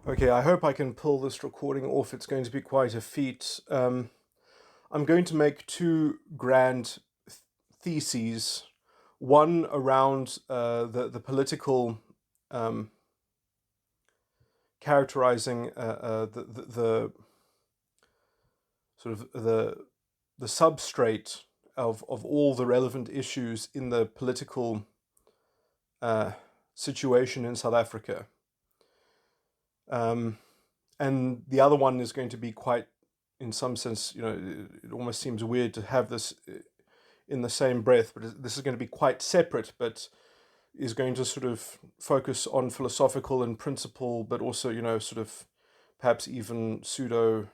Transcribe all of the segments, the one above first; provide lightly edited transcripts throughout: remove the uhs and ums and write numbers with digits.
Okay, I hope I can pull this recording off. It's going to be quite a feat. I'm going to make two grand theses. One around the political um, characterizing the sort of the substrate of all the relevant issues in the political uh, situation in South Africa. Um, and the other one is going to be quite, in some sense, it almost seems weird to have this in the same breath, but this is going to be quite separate, but is going to sort of focus on philosophical and principle, but also, sort of perhaps even pseudo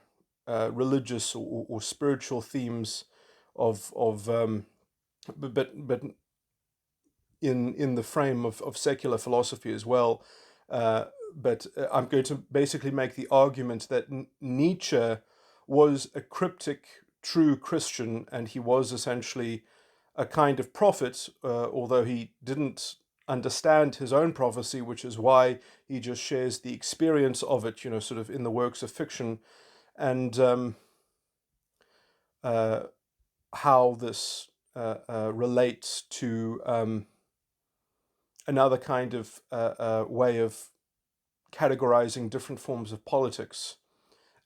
religious or spiritual themes of but in the frame of secular philosophy as well. But I'm going to basically make the argument that Nietzsche was a cryptic, true Christian, and he was essentially a kind of prophet, although he didn't understand his own prophecy, which is why he just shares the experience of it, sort of in the works of fiction, and uh, how this relates to another kind of way of categorizing different forms of politics.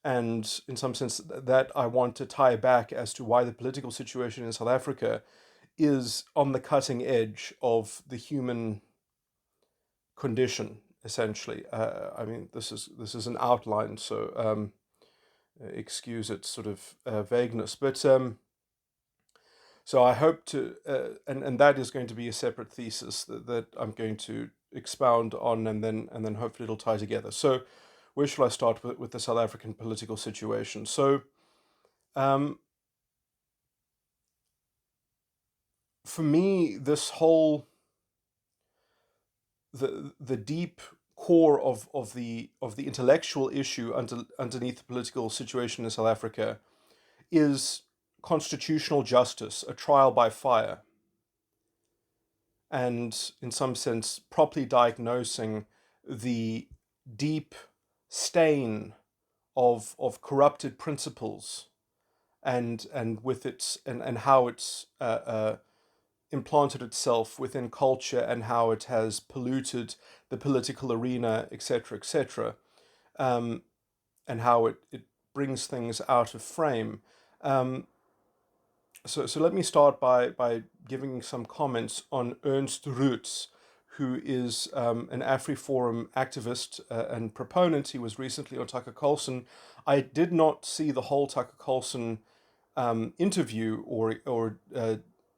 And in some sense, that I want to tie back as to why the political situation in South Africa is on the cutting edge of the human condition, essentially. I mean, this is an outline, so excuse its sort of vagueness. But so I hope to, and that is going to be a separate thesis that I'm going to expound on, and then hopefully it'll tie together. So, where shall I start with the South African political situation? So, um, for me, this whole the deep core of the intellectual issue underneath the political situation in South Africa is constitutional justice, a trial by fire, and in some sense properly diagnosing the deep stain of corrupted principles, and with its and how it's implanted itself within culture, and how it has polluted the political arena, etc., etc., um, and how it brings things out of frame. Um, so let me start by giving some comments on Ernst Roots, who is an AfriForum activist and proponent. He was recently on Tucker Carlson. I did not see the whole Tucker Carlson interview or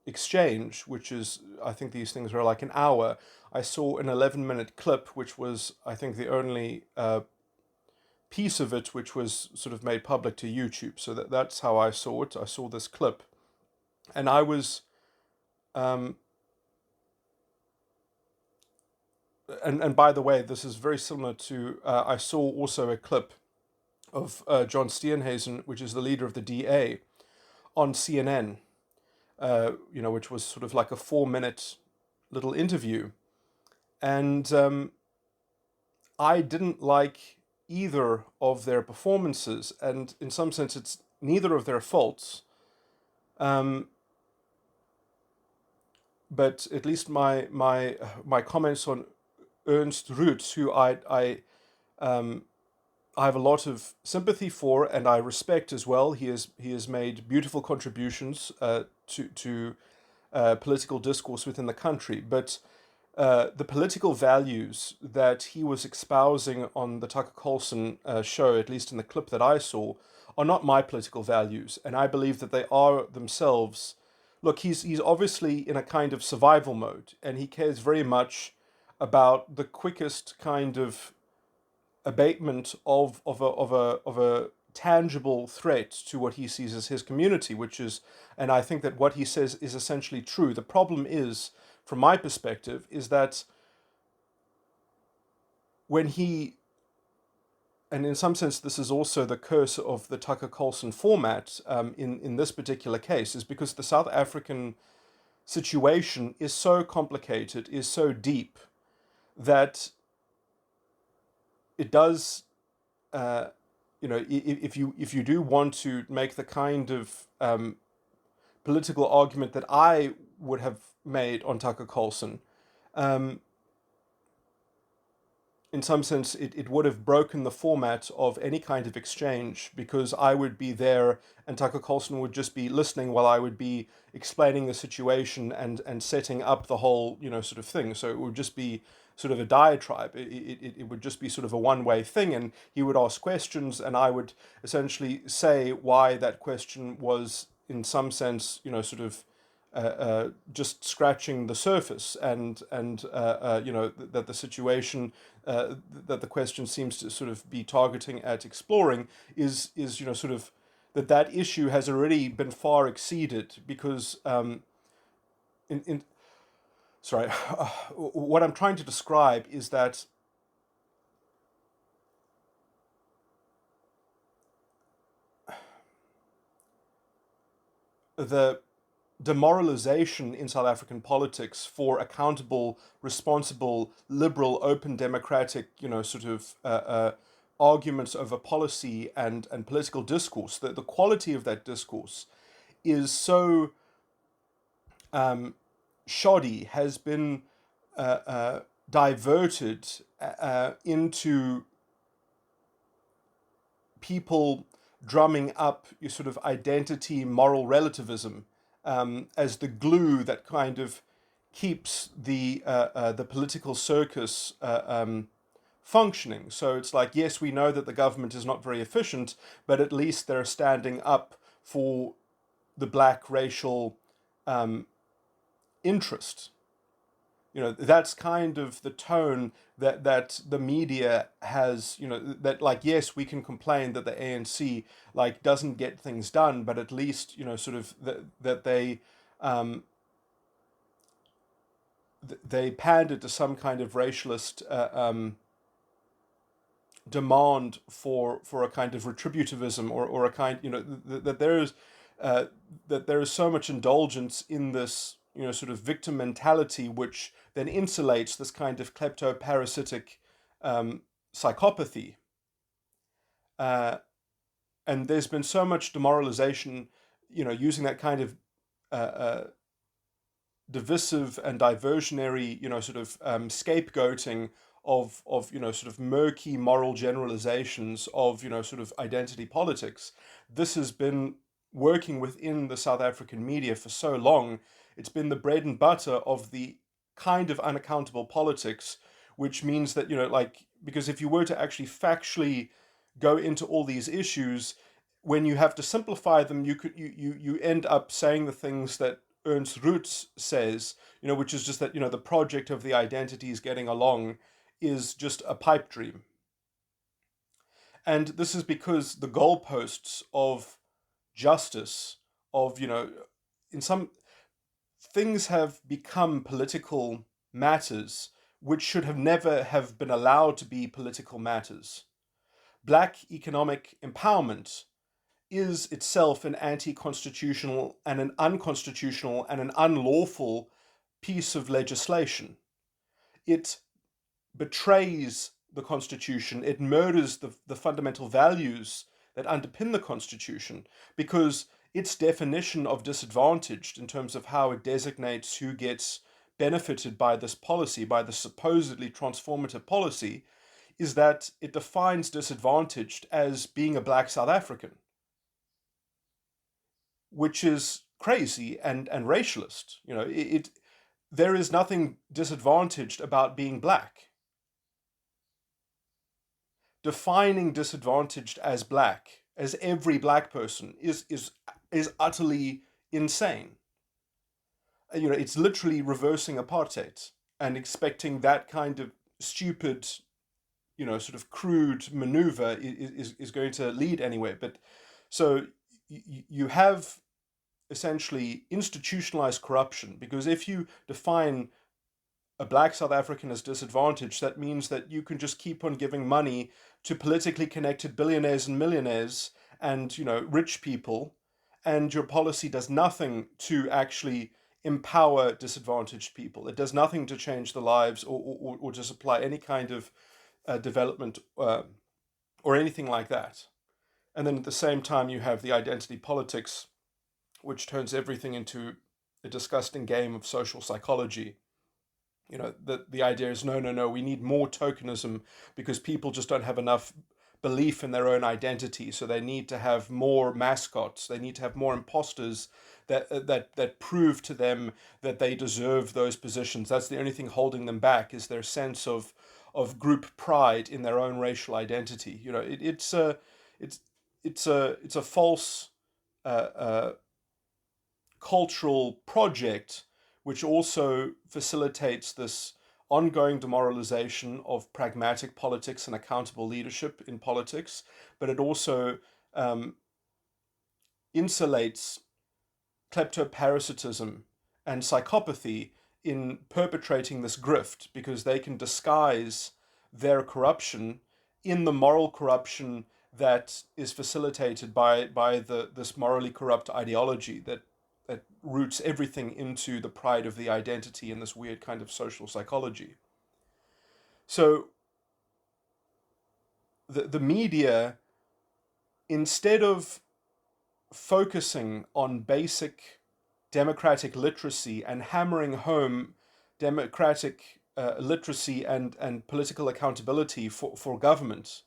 exchange, which is, I think these things are like an hour. I saw an 11-minute clip, which was, I think, the only piece of it which was sort of made public to YouTube. So that's how I saw it. I saw this clip, and I was, um, and by the way, this is very similar to. I saw also a clip of John Steenhuisen, which is the leader of the DA, on CNN. Which was sort of like a 4-minute little interview, and I didn't like either of their performances, and in some sense, it's neither of their faults. Um, but at least my comments on Ernst Roots, who I have a lot of sympathy for, and I respect as well. He has made beautiful contributions to political discourse within the country, but the political values that he was espousing on the Tucker Carlson show, at least in the clip that I saw, are not my political values, and I believe that they are themselves. Look, he's obviously in a kind of survival mode, and he cares very much about the quickest kind of abatement of a tangible threat to what he sees as his community, which is, and I think that what he says is essentially true. The problem is, from my perspective, is that when he, and in some sense this is also the curse of the Tucker Carlson format, in this particular case, is because the South African situation is so complicated, is so deep, that it does uh, if you do want to make the kind of political argument that I would have made on Tucker Carlson, um, in some sense, it would have broken the format of any kind of exchange, because I would be there and Tucker Carlson would just be listening while I would be explaining the situation and setting up the whole, sort of thing. So it would just be sort of a diatribe. It would just be sort of a one-way thing, and he would ask questions and I would essentially say why that question was, in some sense, sort of just scratching the surface, and that the situation that the question seems to sort of be targeting at exploring is sort of that issue has already been far exceeded, because in sorry what I'm trying to describe is that the demoralization in South African politics for accountable, responsible, liberal, open, democratic, sort of arguments over policy and political discourse, the quality of that discourse is so shoddy, has been diverted into people drumming up your sort of identity, moral relativism as the glue that kind of keeps the political circus functioning. So it's like, yes, we know that the government is not very efficient, but at least they're standing up for the black racial interest. That's kind of the tone that the media has, that, like, yes, we can complain that the ANC like doesn't get things done, but at least, sort of that they pander to some kind of racialist demand for a kind of retributivism, or a kind, that there is so much indulgence in this, sort of victim mentality, which then insulates this kind of klepto-parasitic psychopathy. And there's been so much demoralization, using that kind of divisive and diversionary, sort of scapegoating of sort of murky moral generalizations of, sort of identity politics. This has been working within the South African media for so long. It's been the bread and butter of the kind of unaccountable politics, which means that, like, because if you were to actually factually go into all these issues, when you have to simplify them, you end up saying the things that Ernst Roots says, which is just that, the project of the identities getting along is just a pipe dream. And this is because the goalposts of justice, of, in some things have become political matters which should have never have been allowed to be political matters. Black economic empowerment is itself an anti-constitutional and an unconstitutional and an unlawful piece of legislation. It betrays the Constitution. It murders the fundamental values that underpin the Constitution, because its definition of disadvantaged, in terms of how it designates who gets benefited by this policy, by the supposedly transformative policy, is that it defines disadvantaged as being a black South African, which is crazy and racialist. There is nothing disadvantaged about being black. Defining disadvantaged as black, as every black person, is utterly insane. It's literally reversing apartheid and expecting that kind of stupid, sort of crude maneuver is going to lead anywhere. But so you have essentially institutionalized corruption, because if you define a black South African as disadvantaged, that means that you can just keep on giving money to politically connected billionaires and millionaires and, rich people, and your policy does nothing to actually empower disadvantaged people. It does nothing to change the lives or to supply any kind of development or anything like that. And then at the same time, you have the identity politics, which turns everything into a disgusting game of social psychology. The idea is no, we need more tokenism because people just don't have enough belief in their own identity, so they need to have more mascots, they need to have more imposters that prove to them that they deserve those positions. That's the only thing holding them back, is their sense of group pride in their own racial identity. It's a false uh, uh, cultural project, which also facilitates this ongoing demoralization of pragmatic politics and accountable leadership in politics, but it also um, insulates kleptoparasitism and psychopathy in perpetrating this grift, because they can disguise their corruption in the moral corruption that is facilitated by this morally corrupt ideology that roots everything into the pride of the identity in this weird kind of social psychology. So the media, instead of focusing on basic democratic literacy and hammering home democratic literacy and political accountability for government,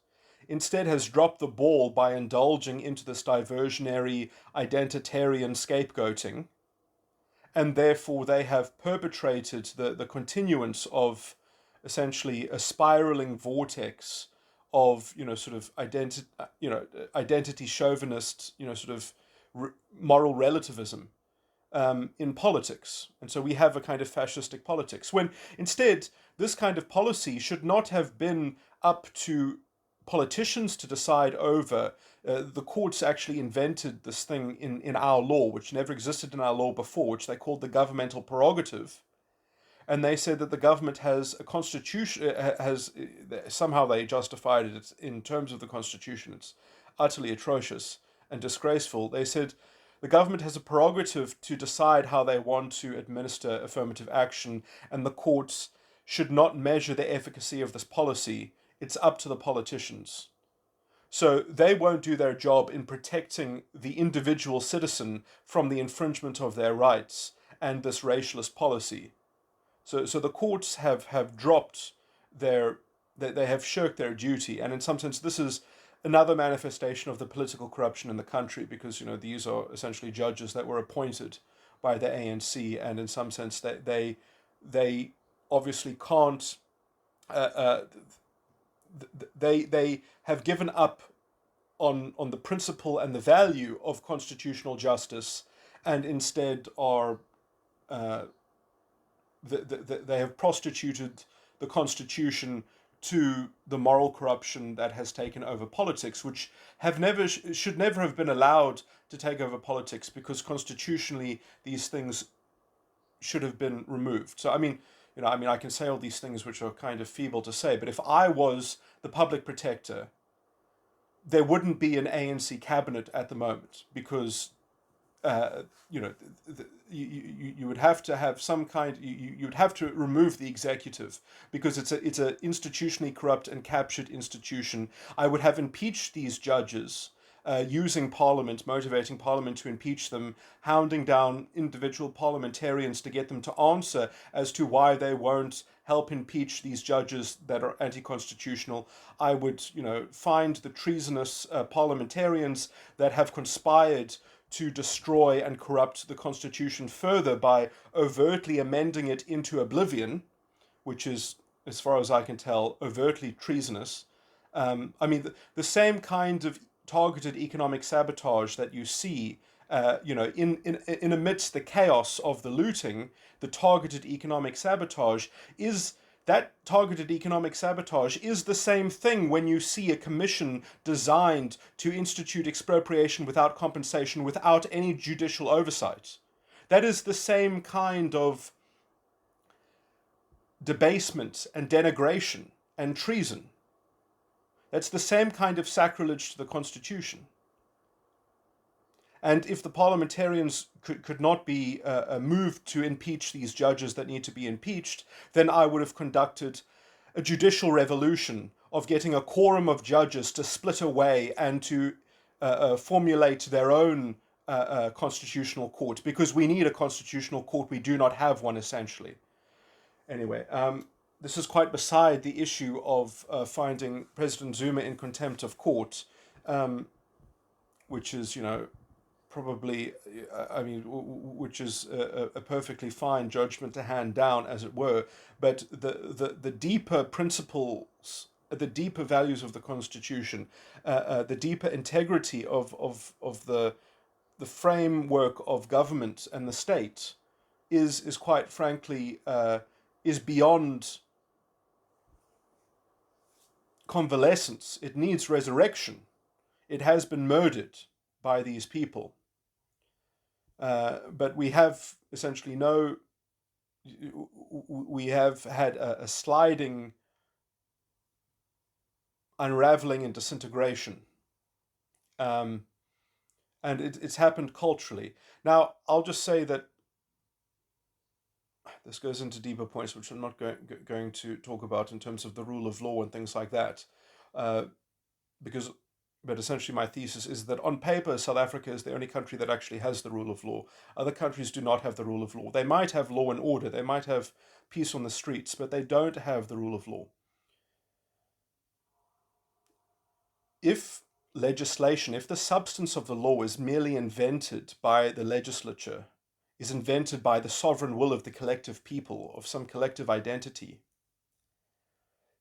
instead has dropped the ball by indulging into this diversionary, identitarian scapegoating, and therefore they have perpetrated the continuance of essentially a spiraling vortex of identity chauvinist moral relativism in politics. And so we have a kind of fascistic politics, when instead this kind of policy should not have been up to politicians to decide over. The courts actually invented this thing in our law, which never existed in our law before, which they called the governmental prerogative. And they said that the government has a constitution, somehow they justified it in terms of the constitution. It's utterly atrocious and disgraceful. They said the government has a prerogative to decide how they want to administer affirmative action, and the courts should not measure the efficacy of this policy. It's up to the politicians. So they won't do their job in protecting the individual citizen from the infringement of their rights and this racialist policy. So the courts have dropped they have shirked their duty, and in some sense this is another manifestation of the political corruption in the country, because these are essentially judges that were appointed by the ANC, and in some sense they obviously can't. They have given up on the principle and the value of constitutional justice, and instead are they have prostituted the Constitution to the moral corruption that has taken over politics, which should never have been allowed to take over politics, because constitutionally these things should have been removed. So I can say all these things which are kind of feeble to say, but if I was the public protector, there wouldn't be an ANC cabinet at the moment, because you would have to have some kind. You'd have to remove the executive, because it's a institutionally corrupt and captured institution. I would have impeached these judges. Using Parliament, motivating Parliament to impeach them, hounding down individual parliamentarians to get them to answer as to why they won't help impeach these judges that are anti-constitutional. I would, find the treasonous parliamentarians that have conspired to destroy and corrupt the Constitution further by overtly amending it into oblivion, which is, as far as I can tell, overtly treasonous. The same kind of targeted economic sabotage that you see, in amidst the chaos of the looting, the targeted economic sabotage is the same thing when you see a commission designed to institute expropriation without compensation, without any judicial oversight. That is the same kind of debasement and denigration and treason. That's the same kind of sacrilege to the Constitution. And if the parliamentarians could not be moved to impeach these judges that need to be impeached, then I would have conducted a judicial revolution of getting a quorum of judges to split away and to formulate their own constitutional court, because we need a constitutional court. We do not have one, essentially. Anyway, this is quite beside the issue of finding President Zuma in contempt of court, which is, probably, which is a perfectly fine judgment to hand down, as it were. But the deeper principles, the deeper values of the Constitution, the deeper integrity of the framework of government and the state is quite frankly is beyond convalescence. It needs resurrection. It has been murdered by these people. But we have essentially we have had a sliding unraveling and disintegration. And it's happened culturally. Now, I'll just say that this goes into deeper points, which I'm not going to talk about in terms of the rule of law and things like that. But essentially my thesis is that on paper, South Africa is the only country that actually has the rule of law. Other countries do not have the rule of law. They might have law and order, they might have peace on the streets, but they don't have the rule of law. If legislation, if the substance of the law is merely invented by the legislature, is invented by the sovereign will of the collective people, of some collective identity,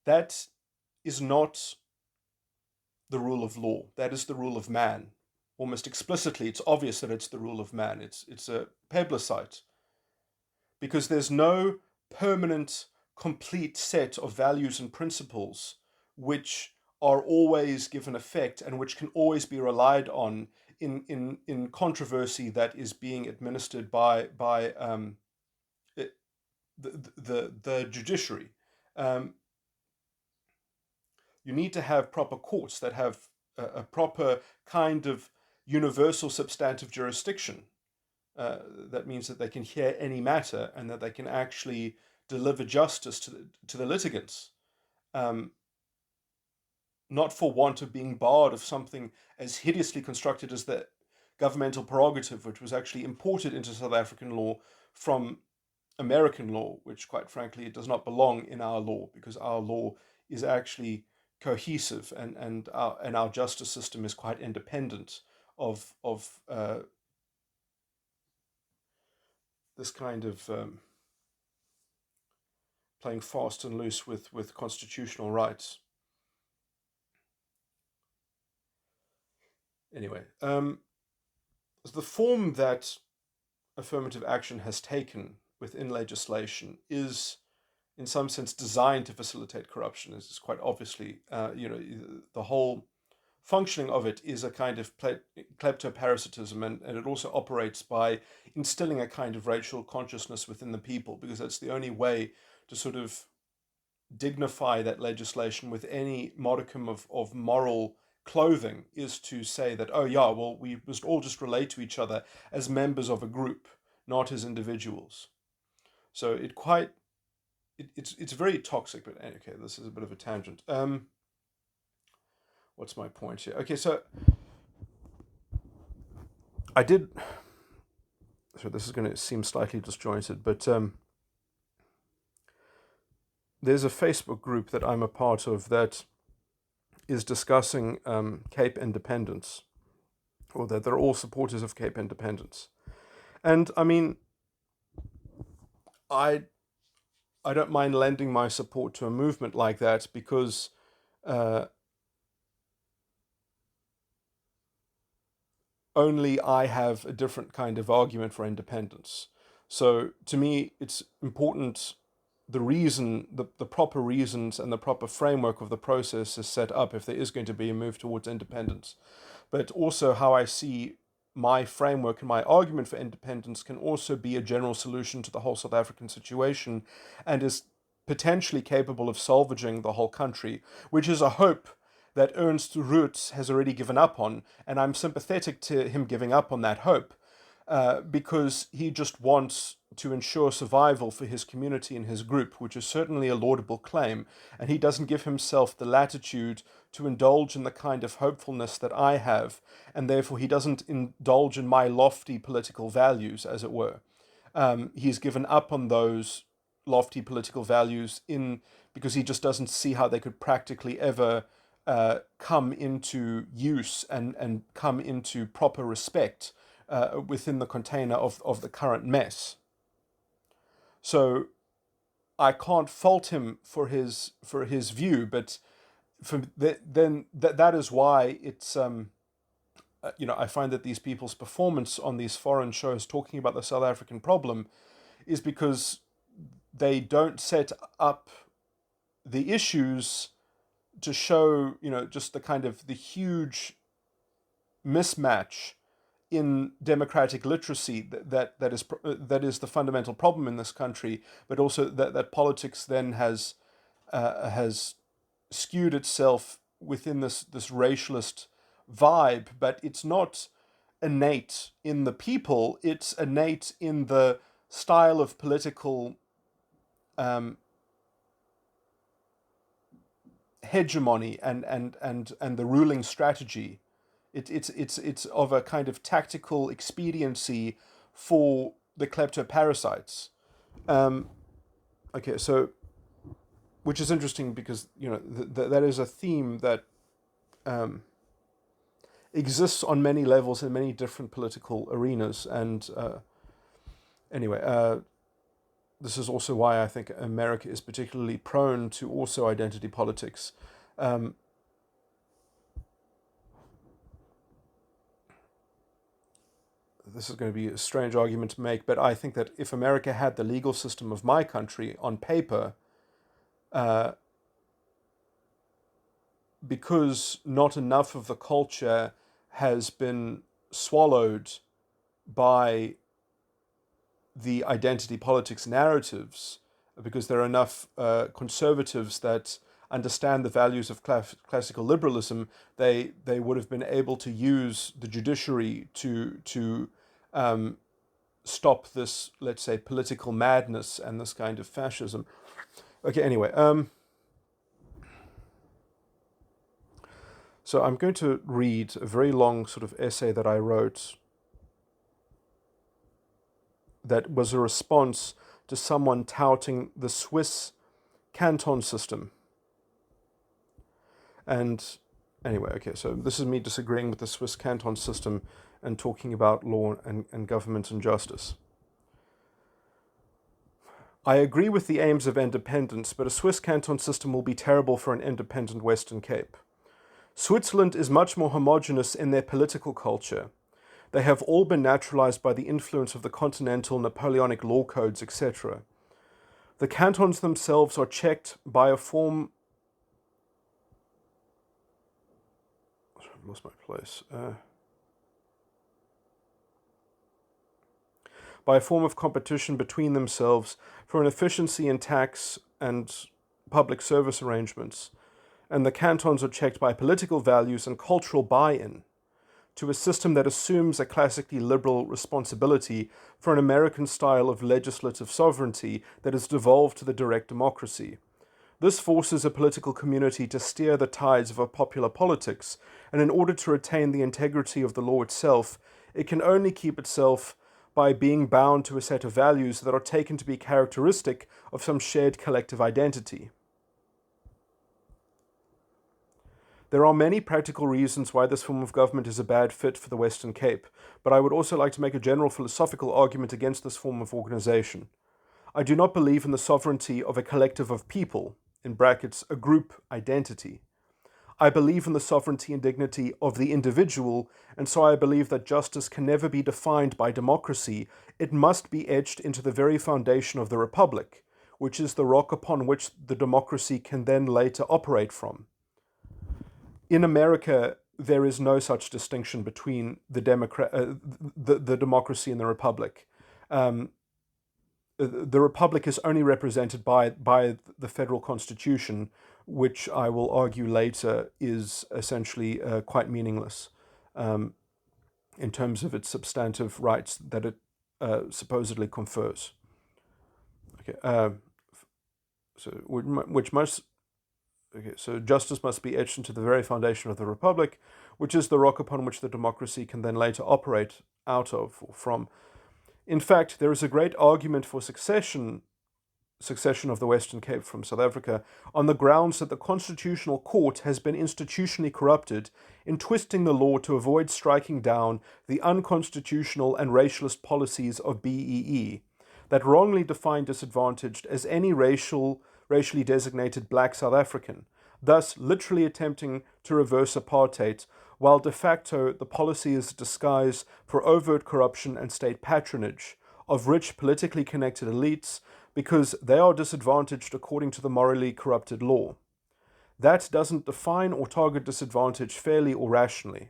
that is not the rule of law. That is the rule of man. Almost explicitly, it's obvious that it's the rule of man. It's a plebiscite. Because there's no permanent, complete set of values and principles which are always given effect and which can always be relied on in controversy that is being administered by the judiciary. You need to have proper courts that have a proper kind of universal substantive jurisdiction. That means that they can hear any matter and that they can actually deliver justice to the litigants. Not for want of being barred of something as hideously constructed as the governmental prerogative, which was actually imported into South African law from American law, which quite frankly it does not belong in our law, because our law is actually cohesive and our justice system is quite independent of this kind of playing fast and loose with constitutional rights. Anyway, the form that affirmative action has taken within legislation is, in some sense, designed to facilitate corruption. This is quite obviously, the whole functioning of it is a kind of kleptoparasitism, and it also operates by instilling a kind of racial consciousness within the people, because that's the only way to sort of dignify that legislation with any modicum of moral clothing, is to say that, oh yeah, well, we must all just relate to each other as members of a group, not as individuals. So it's very toxic, but okay, this is a bit of a tangent. What's my point here? Okay, so this is going to seem slightly disjointed, but there's a Facebook group that I'm a part of that is discussing Cape independence, or that they're all supporters of Cape independence. And I mean, I don't mind lending my support to a movement like that, because only I have a different kind of argument for independence. So to me, it's important the proper reasons and the proper framework of the process is set up if there is going to be a move towards independence. But also how I see my framework and my argument for independence can also be a general solution to the whole South African situation, and is potentially capable of salvaging the whole country, which is a hope that Ernst Roets has already given up on, and I'm sympathetic to him giving up on that hope. because he just wants to ensure survival for his community and his group, which is certainly a laudable claim, and he doesn't give himself the latitude to indulge in the kind of hopefulness that I have, and therefore he doesn't indulge in my lofty political values, as it were. He's given up on those lofty political values because he just doesn't see how they could practically ever come into use and come into proper respect within the container of the current mess. So I can't fault him for his view, but that is why it's I find that these people's performance on these foreign shows talking about the South African problem is because they don't set up the issues to show, just the kind of the huge mismatch in democratic literacy that is the fundamental problem in this country, but also that politics then has skewed itself within this racialist vibe, but it's not innate in the people, it's innate in the style of political hegemony and the ruling strategy. It's of a kind of tactical expediency for the kleptoparasites. Okay, so which is interesting because that is a theme that exists on many levels in many different political arenas, and anyway. This is also why I think America is particularly prone to also identity politics. This is going to be a strange argument to make, but I think that if America had the legal system of my country on paper, because not enough of the culture has been swallowed by the identity politics narratives, because there are enough conservatives that understand the values of classical liberalism, they would have been able to use the judiciary to stop this, let's say, political madness and this kind of fascism. Okay, anyway, so I'm going to read a very long sort of essay that I wrote that was a response to someone touting the Swiss canton system. And anyway, okay, so this is me disagreeing with the Swiss canton system and talking about law and government and justice. I agree with the aims of independence, but a Swiss canton system will be terrible for an independent Western Cape. Switzerland is much more homogeneous in their political culture. They have all been naturalized by the influence of the continental Napoleonic law codes, etc. The cantons themselves are checked by a form... I've lost my place. By a form of competition between themselves for an efficiency in tax and public service arrangements. And the cantons are checked by political values and cultural buy-in to a system that assumes a classically liberal responsibility for an American style of legislative sovereignty that has devolved to the direct democracy. This forces a political community to steer the tides of a popular politics, and in order to retain the integrity of the law itself, it can only keep itself by being bound to a set of values that are taken to be characteristic of some shared collective identity. There are many practical reasons why this form of government is a bad fit for the Western Cape, but I would also like to make a general philosophical argument against this form of organization. I do not believe in the sovereignty of a collective of people, in brackets, a group identity. I believe in the sovereignty and dignity of the individual, and so I believe that justice can never be defined by democracy. It must be etched into the very foundation of the republic, which is the rock upon which the democracy can then later operate from. In America, there is no such distinction between the democracy and the republic. The republic is only represented by the federal constitution, which I will argue later is essentially quite meaningless. in terms of its substantive rights that it supposedly confers. Okay, so which most okay, so justice must be etched into the very foundation of the republic, which is the rock upon which the democracy can then later operate out of or from. In fact, there is a great argument for succession of the Western Cape from South Africa on the grounds that the Constitutional Court has been institutionally corrupted in twisting the law to avoid striking down the unconstitutional and racialist policies of BEE that wrongly defined disadvantaged as any racially designated black South African, thus literally attempting to reverse apartheid, while de facto the policy is a disguise for overt corruption and state patronage of rich politically connected elites because they are disadvantaged according to the morally corrupted law. That doesn't define or target disadvantage fairly or rationally.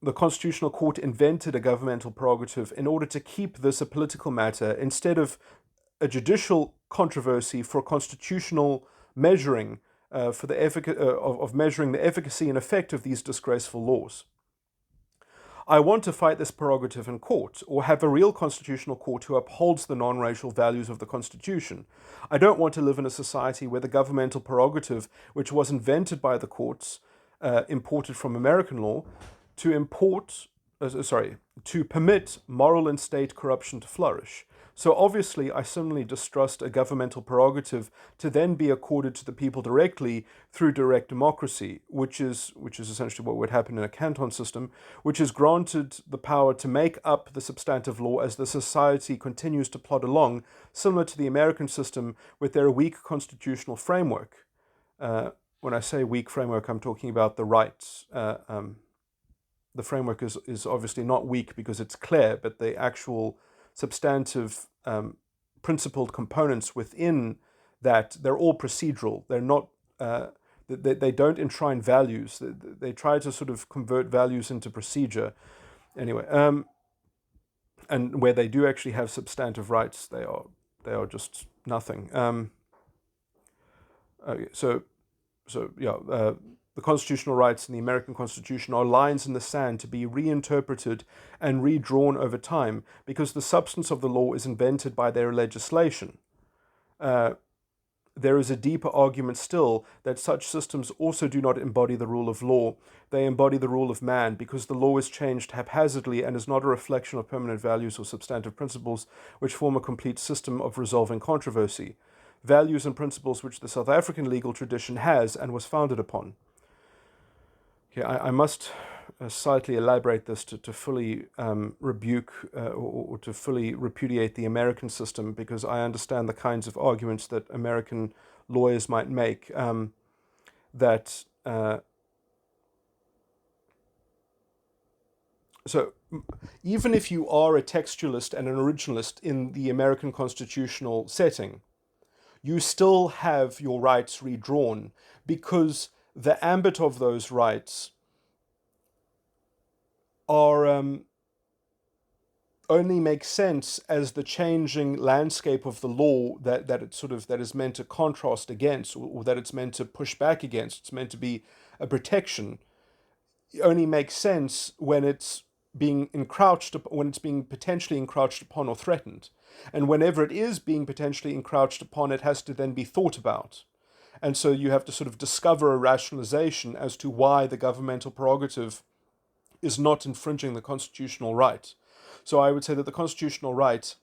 The Constitutional Court invented a governmental prerogative in order to keep this a political matter instead of a judicial controversy for constitutional measuring of measuring the efficacy and effect of these disgraceful laws. I want to fight this prerogative in court, or have a real constitutional court who upholds the non-racial values of the Constitution. I don't want to live in a society where the governmental prerogative, which was invented by the courts, imported from American law, to permit moral and state corruption to flourish. So obviously, I similarly distrust a governmental prerogative to then be accorded to the people directly through direct democracy, which is essentially what would happen in a canton system, which is granted the power to make up the substantive law as the society continues to plod along, similar to the American system with their weak constitutional framework. When I say weak framework, I'm talking about the rights. The framework is obviously not weak because it's clear, but the actual substantive principled components within that, they're all procedural. They're not, they don't enshrine values. They try to sort of convert values into procedure. Anyway, and where they do actually have substantive rights, they are just nothing. Okay, so yeah, the constitutional rights in the American Constitution are lines in the sand to be reinterpreted and redrawn over time because the substance of the law is invented by their legislation. There is a deeper argument still that such systems also do not embody the rule of law. They embody the rule of man because the law is changed haphazardly and is not a reflection of permanent values or substantive principles which form a complete system of resolving controversy. Values and principles which the South African legal tradition has and was founded upon. Okay, I must slightly elaborate this to fully rebuke or to fully repudiate the American system, because I understand the kinds of arguments that American lawyers might make that so even if you are a textualist and an originalist in the American constitutional setting, you still have your rights redrawn because the ambit of those rights are only make sense as the changing landscape of the law that is meant to contrast against, or that it's meant to push back against. It's meant to be a protection. It only makes sense when it's being potentially encroached upon or threatened. And whenever it is being potentially encroached upon, it has to then be thought about. And so you have to sort of discover a rationalization as to why the governmental prerogative is not infringing the constitutional right. So I would say that the constitutional right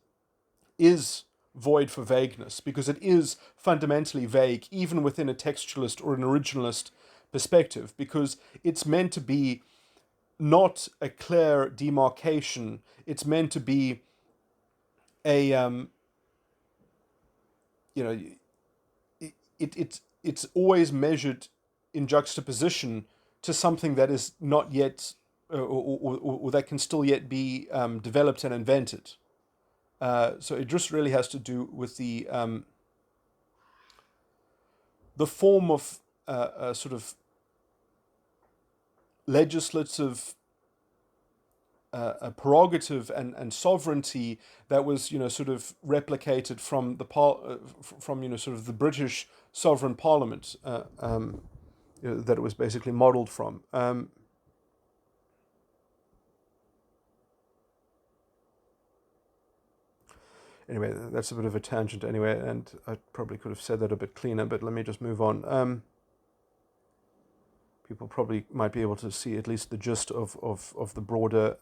is void for vagueness because it is fundamentally vague even within a textualist or an originalist perspective, because it's meant to be not a clear demarcation. It's meant to be a it's always measured in juxtaposition to something that is not yet or that can still yet be developed and invented. So it just really has to do with the form of a sort of legislative a prerogative and sovereignty that was sort of replicated from sort of the British sovereign parliament that it was basically modeled from. Anyway, that's a bit of a tangent anyway, and I probably could have said that a bit cleaner, but let me just move on. People probably might be able to see at least the gist of the broader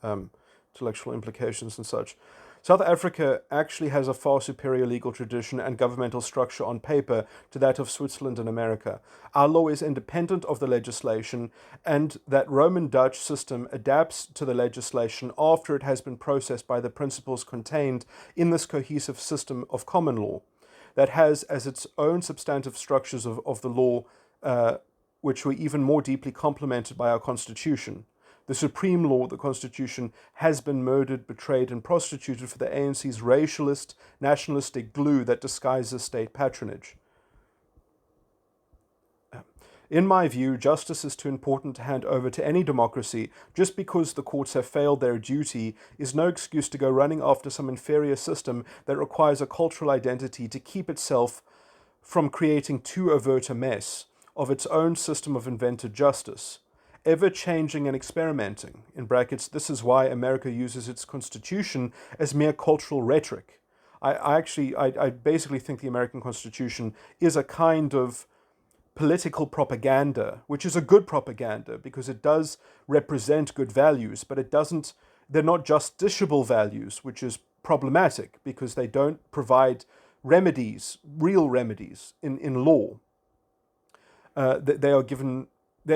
intellectual implications and such. South Africa actually has a far superior legal tradition and governmental structure on paper to that of Switzerland and America. Our law is independent of the legislation, and that Roman Dutch system adapts to the legislation after it has been processed by the principles contained in this cohesive system of common law that has as its own substantive structures of the law, which were even more deeply complemented by our Constitution. The supreme law, the Constitution, has been murdered, betrayed, and prostituted for the ANC's racialist, nationalistic glue that disguises state patronage. In my view, justice is too important to hand over to any democracy. Just because the courts have failed their duty is no excuse to go running after some inferior system that requires a cultural identity to keep itself from creating too overt a mess of its own system of invented justice. Ever changing and experimenting. In brackets, this is why America uses its constitution as mere cultural rhetoric. I basically think the American Constitution is a kind of political propaganda, which is a good propaganda because it does represent good values, but they're not justiciable values, which is problematic because they don't provide remedies, real remedies in law. They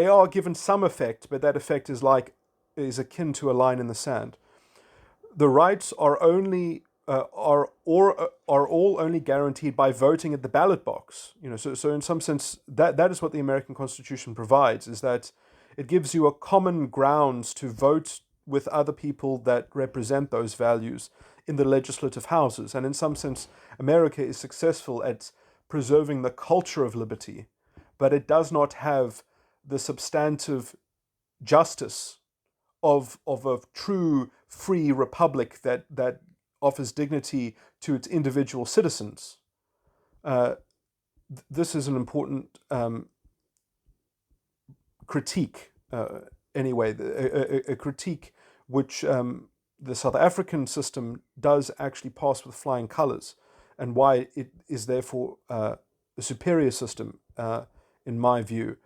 are given some effect, but that effect is akin to a line in the sand. The rights are all only guaranteed by voting at the ballot box. So in some sense, that is what the American Constitution provides, is that it gives you a common grounds to vote with other people that represent those values in the legislative houses. And in some sense, America is successful at preserving the culture of liberty, but it does not have the substantive justice of a true free republic that offers dignity to its individual citizens. This is an important critique, anyway, a critique which the South African system does actually pass with flying colours, and why it is therefore a superior system, in my view.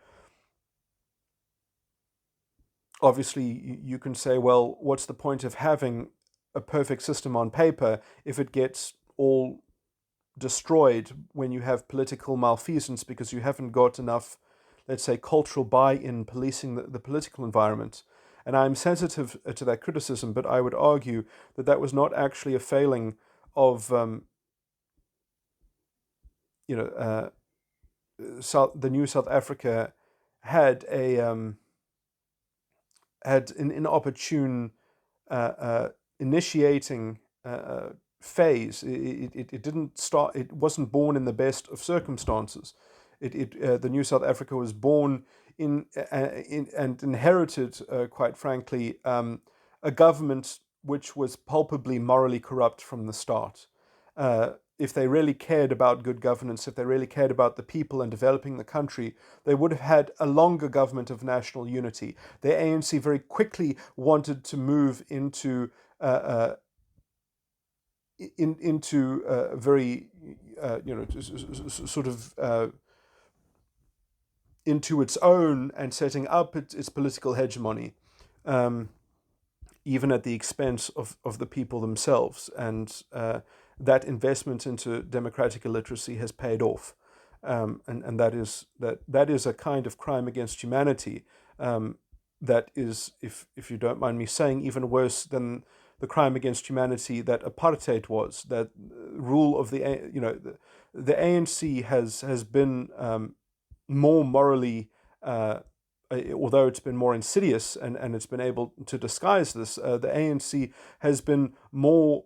Obviously, you can say, well, what's the point of having a perfect system on paper if it gets all destroyed when you have political malfeasance because you haven't got enough, let's say, cultural buy-in policing the political environment? And I'm sensitive to that criticism, but I would argue that was not actually a failing of, the new South Africa had had an inopportune initiating phase. It didn't start. It wasn't born in the best of circumstances. The new South Africa was born in and inherited, quite frankly, a government which was palpably morally corrupt from the start. If they really cared about good governance, if they really cared about the people and developing the country, they would have had a longer government of national unity. The ANC very quickly wanted to move into very, sort of into its own and setting up its political hegemony, even at the expense of the people themselves. And that investment into democratic illiteracy has paid off. And that is a kind of crime against humanity that is, if you don't mind me saying, even worse than the crime against humanity that apartheid was. That rule of the ANC has been more morally, although it's been more insidious and it's been able to disguise this, the ANC has been more,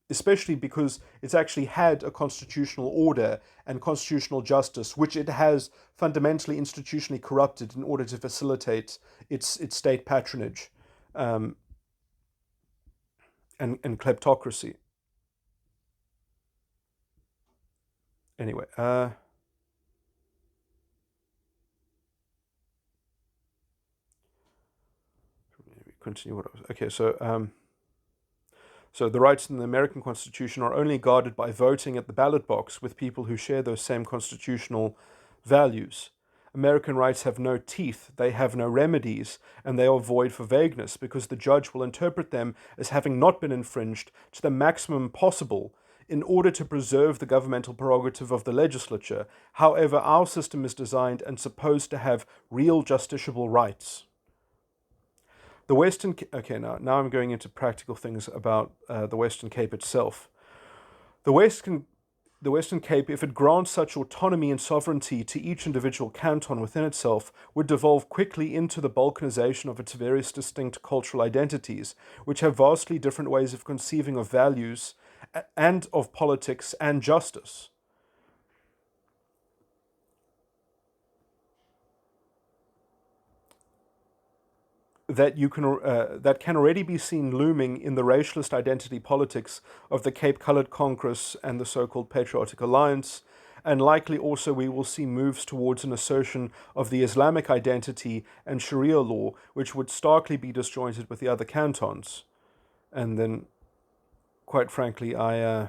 especially because it's actually had a constitutional order and constitutional justice, which it has fundamentally institutionally corrupted in order to facilitate its state patronage and kleptocracy. Anyway, continue what I was. Okay, so So the rights in the American Constitution are only guarded by voting at the ballot box with people who share those same constitutional values. American rights have no teeth, they have no remedies, and they are void for vagueness because the judge will interpret them as having not been infringed to the maximum possible in order to preserve the governmental prerogative of the legislature. However, our system is designed and supposed to have real justiciable rights. The Western... Okay, now I'm going into practical things about the Western Cape itself. The Western Cape, if it grants such autonomy and sovereignty to each individual canton within itself, would devolve quickly into the balkanization of its various distinct cultural identities, which have vastly different ways of conceiving of values and of politics and justice. That can already be seen looming in the racialist identity politics of the Cape Coloured Congress and the so-called Patriotic Alliance, and likely also we will see moves towards an assertion of the Islamic identity and Sharia law, which would starkly be disjointed with the other cantons. And then, quite frankly, I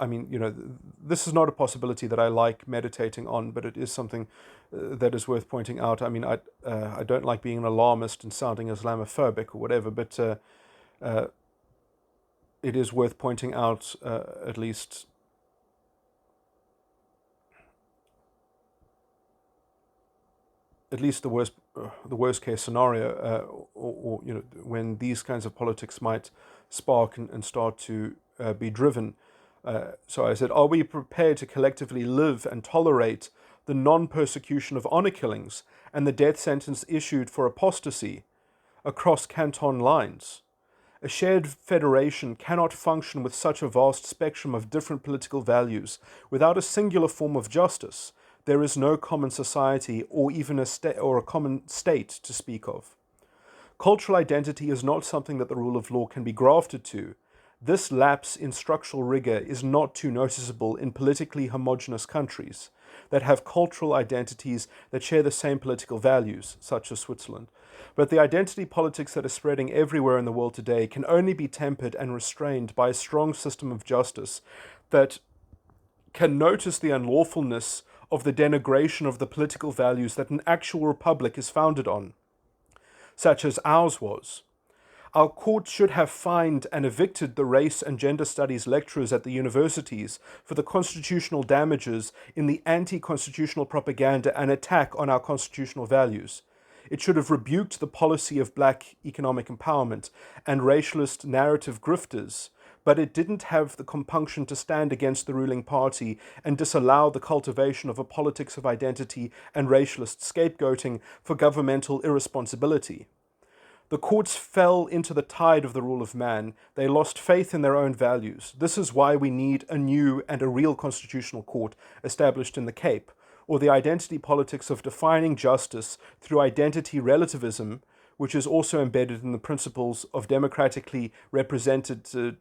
mean, this is not a possibility that I like meditating on, but it is something that is worth pointing out. I mean, I don't like being an alarmist and sounding Islamophobic or whatever, but it is worth pointing out at least the worst case scenario, or when these kinds of politics might spark and start to be driven. So I said, are we prepared to collectively live and tolerate the non-persecution of honor killings and the death sentence issued for apostasy across canton lines? A shared federation cannot function with such a vast spectrum of different political values without a singular form of justice. There is no common society or even a common state to speak of. Cultural identity is not something that the rule of law can be grafted to. This lapse in structural rigor is not too noticeable in politically homogeneous countries that have cultural identities that share the same political values, such as Switzerland. But the identity politics that is spreading everywhere in the world today can only be tempered and restrained by a strong system of justice that can notice the unlawfulness of the denigration of the political values that an actual republic is founded on, such as ours was. Our courts should have fined and evicted the race and gender studies lecturers at the universities for the constitutional damages in the anti-constitutional propaganda and attack on our constitutional values. It should have rebuked the policy of black economic empowerment and racialist narrative grifters, but it didn't have the compunction to stand against the ruling party and disallow the cultivation of a politics of identity and racialist scapegoating for governmental irresponsibility. The courts fell into the tide of the rule of man. They lost faith in their own values. This is why we need a new and a real constitutional court established in the Cape, or the identity politics of defining justice through identity relativism, which is also embedded in the principles of democratically representative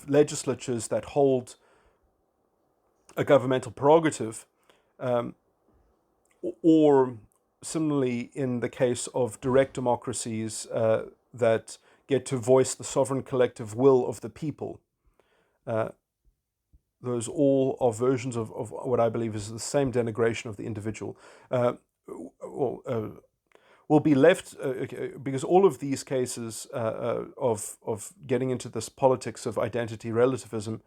legislatures that hold a governmental prerogative, or similarly in the case of direct democracies that get to voice the sovereign collective will of the people. Those all are versions of what I believe is the same denigration of the individual. Will be left, because all of these cases of getting into this politics of identity relativism,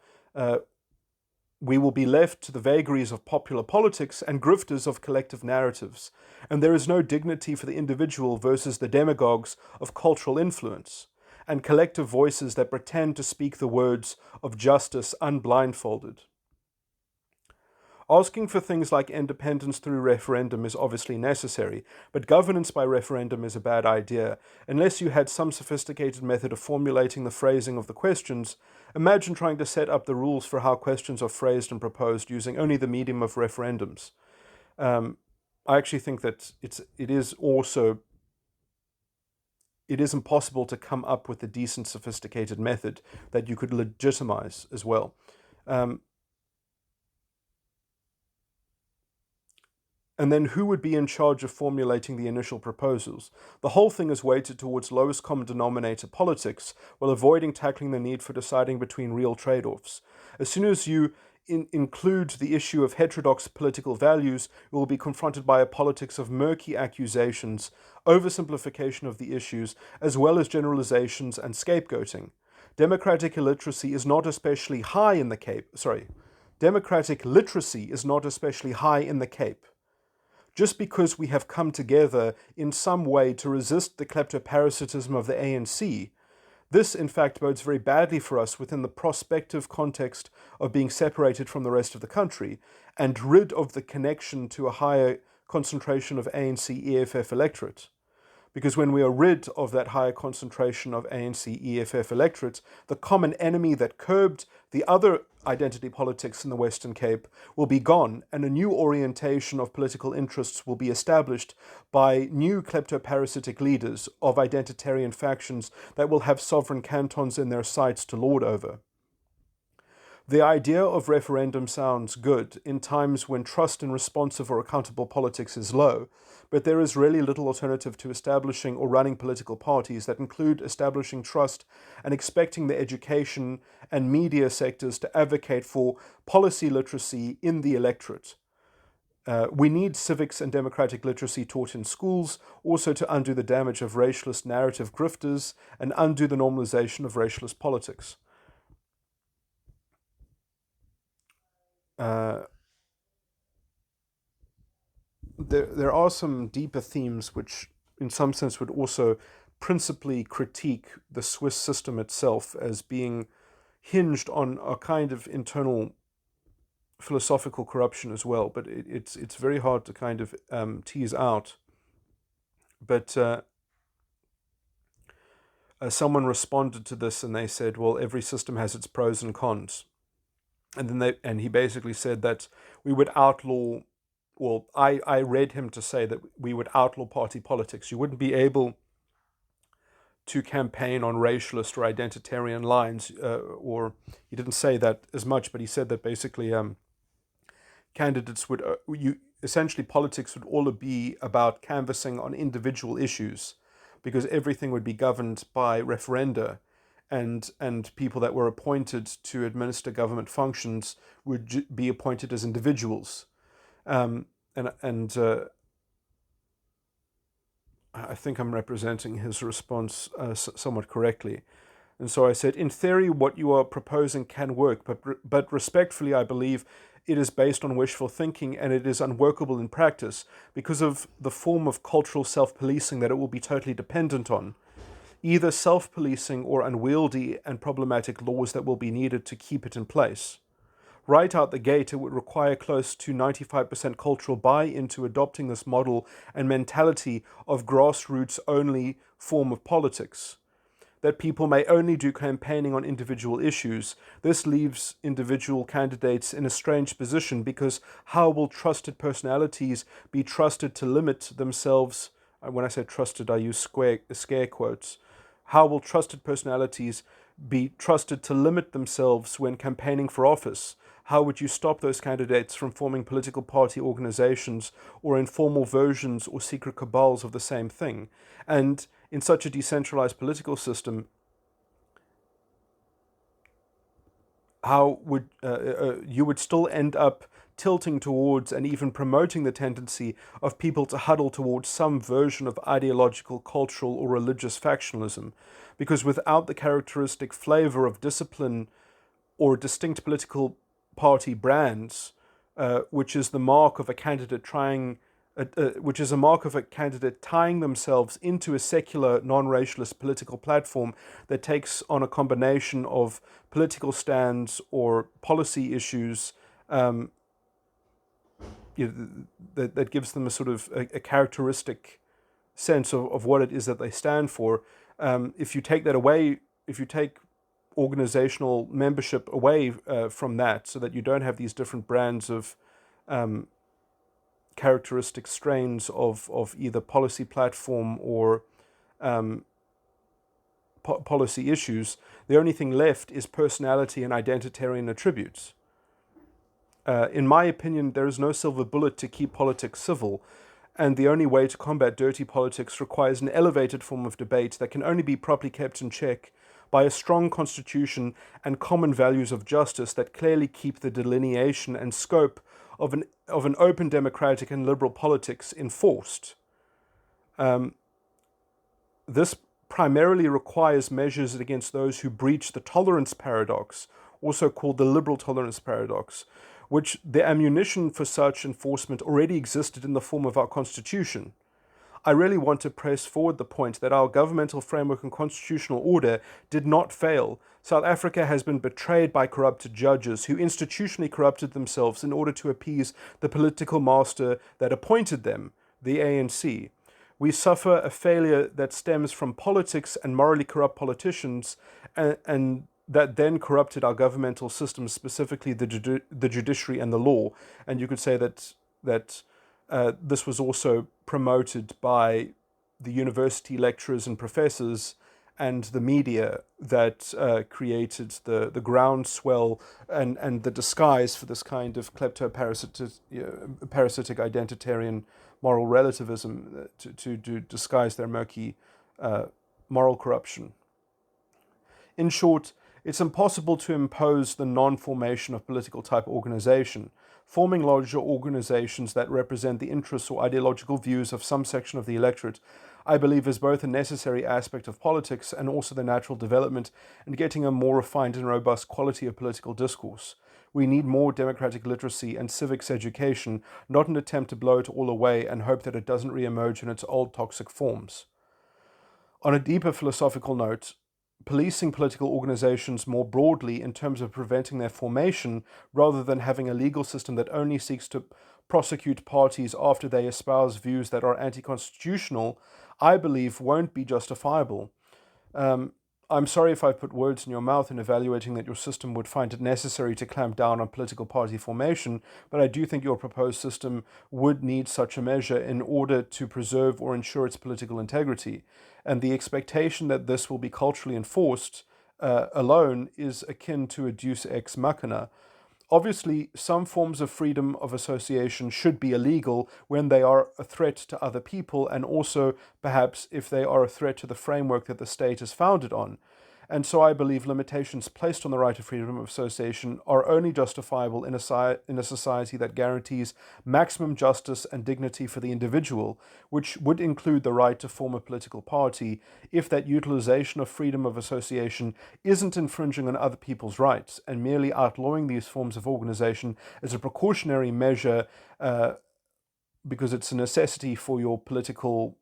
we will be left to the vagaries of popular politics and grifters of collective narratives, and there is no dignity for the individual versus the demagogues of cultural influence, and collective voices that pretend to speak the words of justice unblindfolded. Asking for things like independence through referendum is obviously necessary, but governance by referendum is a bad idea. Unless you had some sophisticated method of formulating the phrasing of the questions, imagine trying to set up the rules for how questions are phrased and proposed using only the medium of referendums. I actually think that it is impossible to come up with a decent, sophisticated method that you could legitimize as well. And then who would be in charge of formulating the initial proposals? The whole thing is weighted towards lowest common denominator politics, while avoiding tackling the need for deciding between real trade-offs. As soon as you include the issue of heterodox political values, you will be confronted by a politics of murky accusations, oversimplification of the issues, as well as generalizations and scapegoating. Democratic literacy is not especially high in the Cape. Democratic literacy is not especially high in the Cape. Just because we have come together in some way to resist the kleptoparasitism of the ANC, this in fact bodes very badly for us within the prospective context of being separated from the rest of the country and rid of the connection to a higher concentration of ANC EFF electorate. Because when we are rid of that higher concentration of ANC EFF electorate, the common enemy that curbed the other identity politics in the Western Cape will be gone, and a new orientation of political interests will be established by new kleptoparasitic leaders of identitarian factions that will have sovereign cantons in their sights to lord over. The idea of referendum sounds good in times when trust in responsive or accountable politics is low, but there is really little alternative to establishing or running political parties that include establishing trust and expecting the education and media sectors to advocate for policy literacy in the electorate. We need civics and democratic literacy taught in schools, also to undo the damage of racialist narrative grifters and undo the normalization of racialist politics. There are some deeper themes which in some sense would also principally critique the Swiss system itself as being hinged on a kind of internal philosophical corruption as well, but it's very hard to kind of tease out. But someone responded to this and they said, well, every system has its pros and cons. And then he basically said that we would outlaw, well, I read him to say that we would outlaw party politics. You wouldn't be able to campaign on racialist or identitarian lines, or he didn't say that as much, but he said that basically candidates would, essentially politics would all be about canvassing on individual issues, because everything would be governed by referenda, and people that were appointed to administer government functions would be appointed as individuals. I think I'm representing his response somewhat correctly. And so I said, in theory, what you are proposing can work, but respectfully, I believe it is based on wishful thinking and it is unworkable in practice because of the form of cultural self-policing that it will be totally dependent on. Either self-policing or unwieldy and problematic laws that will be needed to keep it in place. Right out the gate, it would require close to 95% cultural buy-in to adopting this model and mentality of grassroots-only form of politics. That people may only do campaigning on individual issues. This leaves individual candidates in a strange position because how will trusted personalities be trusted to limit themselves? When I say trusted, I use scare quotes. How will trusted personalities be trusted to limit themselves when campaigning for office? How would you stop those candidates from forming political party organizations or informal versions or secret cabals of the same thing? And in such a decentralized political system, how would you would still end up tilting towards and even promoting the tendency of people to huddle towards some version of ideological, cultural, or religious factionalism, because without the characteristic flavor of discipline or distinct political party brands, which is the mark of a candidate tying themselves into a secular, non-racialist political platform that takes on a combination of political stands or policy issues, that gives them a sort of a characteristic sense of what it is that they stand for. If you take that away, if you take organizational membership away from that, so that you don't have these different brands of characteristic strains of either policy platform or policy issues, the only thing left is personality and identitarian attributes. In my opinion, there is no silver bullet to keep politics civil, and the only way to combat dirty politics requires an elevated form of debate that can only be properly kept in check by a strong constitution and common values of justice that clearly keep the delineation and scope of an open democratic and liberal politics enforced. This primarily requires measures against those who breach the tolerance paradox, also called the liberal tolerance paradox, which the ammunition for such enforcement already existed in the form of our Constitution. I really want to press forward the point that our governmental framework and constitutional order did not fail. South Africa has been betrayed by corrupted judges who institutionally corrupted themselves in order to appease the political master that appointed them, the ANC. We suffer a failure that stems from politics and morally corrupt politicians, and that then corrupted our governmental systems, specifically the judiciary and the law. And you could say that this was also promoted by the university lecturers and professors and the media that created the groundswell and the disguise for this kind of klepto-parasitic identitarian moral relativism to disguise their murky moral corruption. In short, it's impossible to impose the non-formation of political type organization. Forming larger organizations that represent the interests or ideological views of some section of the electorate, I believe, is both a necessary aspect of politics and also the natural development in getting a more refined and robust quality of political discourse. We need more democratic literacy and civics education, not an attempt to blow it all away and hope that it doesn't re-emerge in its old toxic forms. On a deeper philosophical note, policing political organizations more broadly in terms of preventing their formation, rather than having a legal system that only seeks to prosecute parties after they espouse views that are anti-constitutional, I believe won't be justifiable. I'm sorry if I've put words in your mouth in evaluating that your system would find it necessary to clamp down on political party formation, but I do think your proposed system would need such a measure in order to preserve or ensure its political integrity. And the expectation that this will be culturally enforced alone is akin to a deus ex machina. Obviously, some forms of freedom of association should be illegal when they are a threat to other people, and also perhaps if they are a threat to the framework that the state is founded on. And so I believe limitations placed on the right of freedom of association are only justifiable in a society that guarantees maximum justice and dignity for the individual, which would include the right to form a political party, if that utilization of freedom of association isn't infringing on other people's rights, and merely outlawing these forms of organization as a precautionary measure because it's a necessity for your political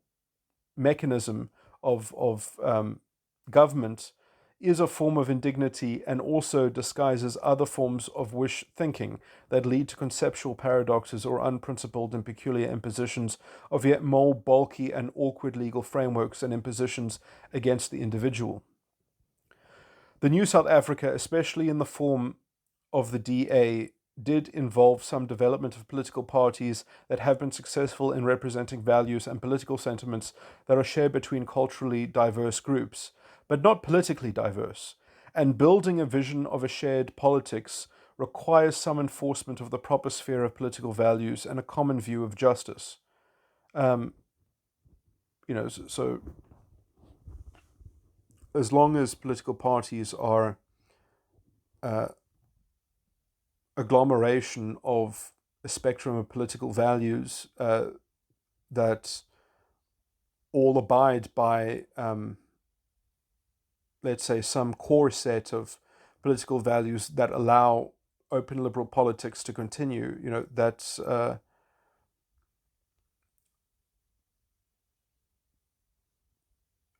mechanism of government, is a form of indignity and also disguises other forms of wish thinking that lead to conceptual paradoxes or unprincipled and peculiar impositions of yet more bulky and awkward legal frameworks and impositions against the individual. The new South Africa, especially in the form of the DA, did involve some development of political parties that have been successful in representing values and political sentiments that are shared between culturally diverse groups, but not politically diverse. And building a vision of a shared politics requires some enforcement of the proper sphere of political values and a common view of justice. So as long as political parties are agglomeration of a spectrum of political values that all abide by let's say, some core set of political values that allow open liberal politics to continue. That's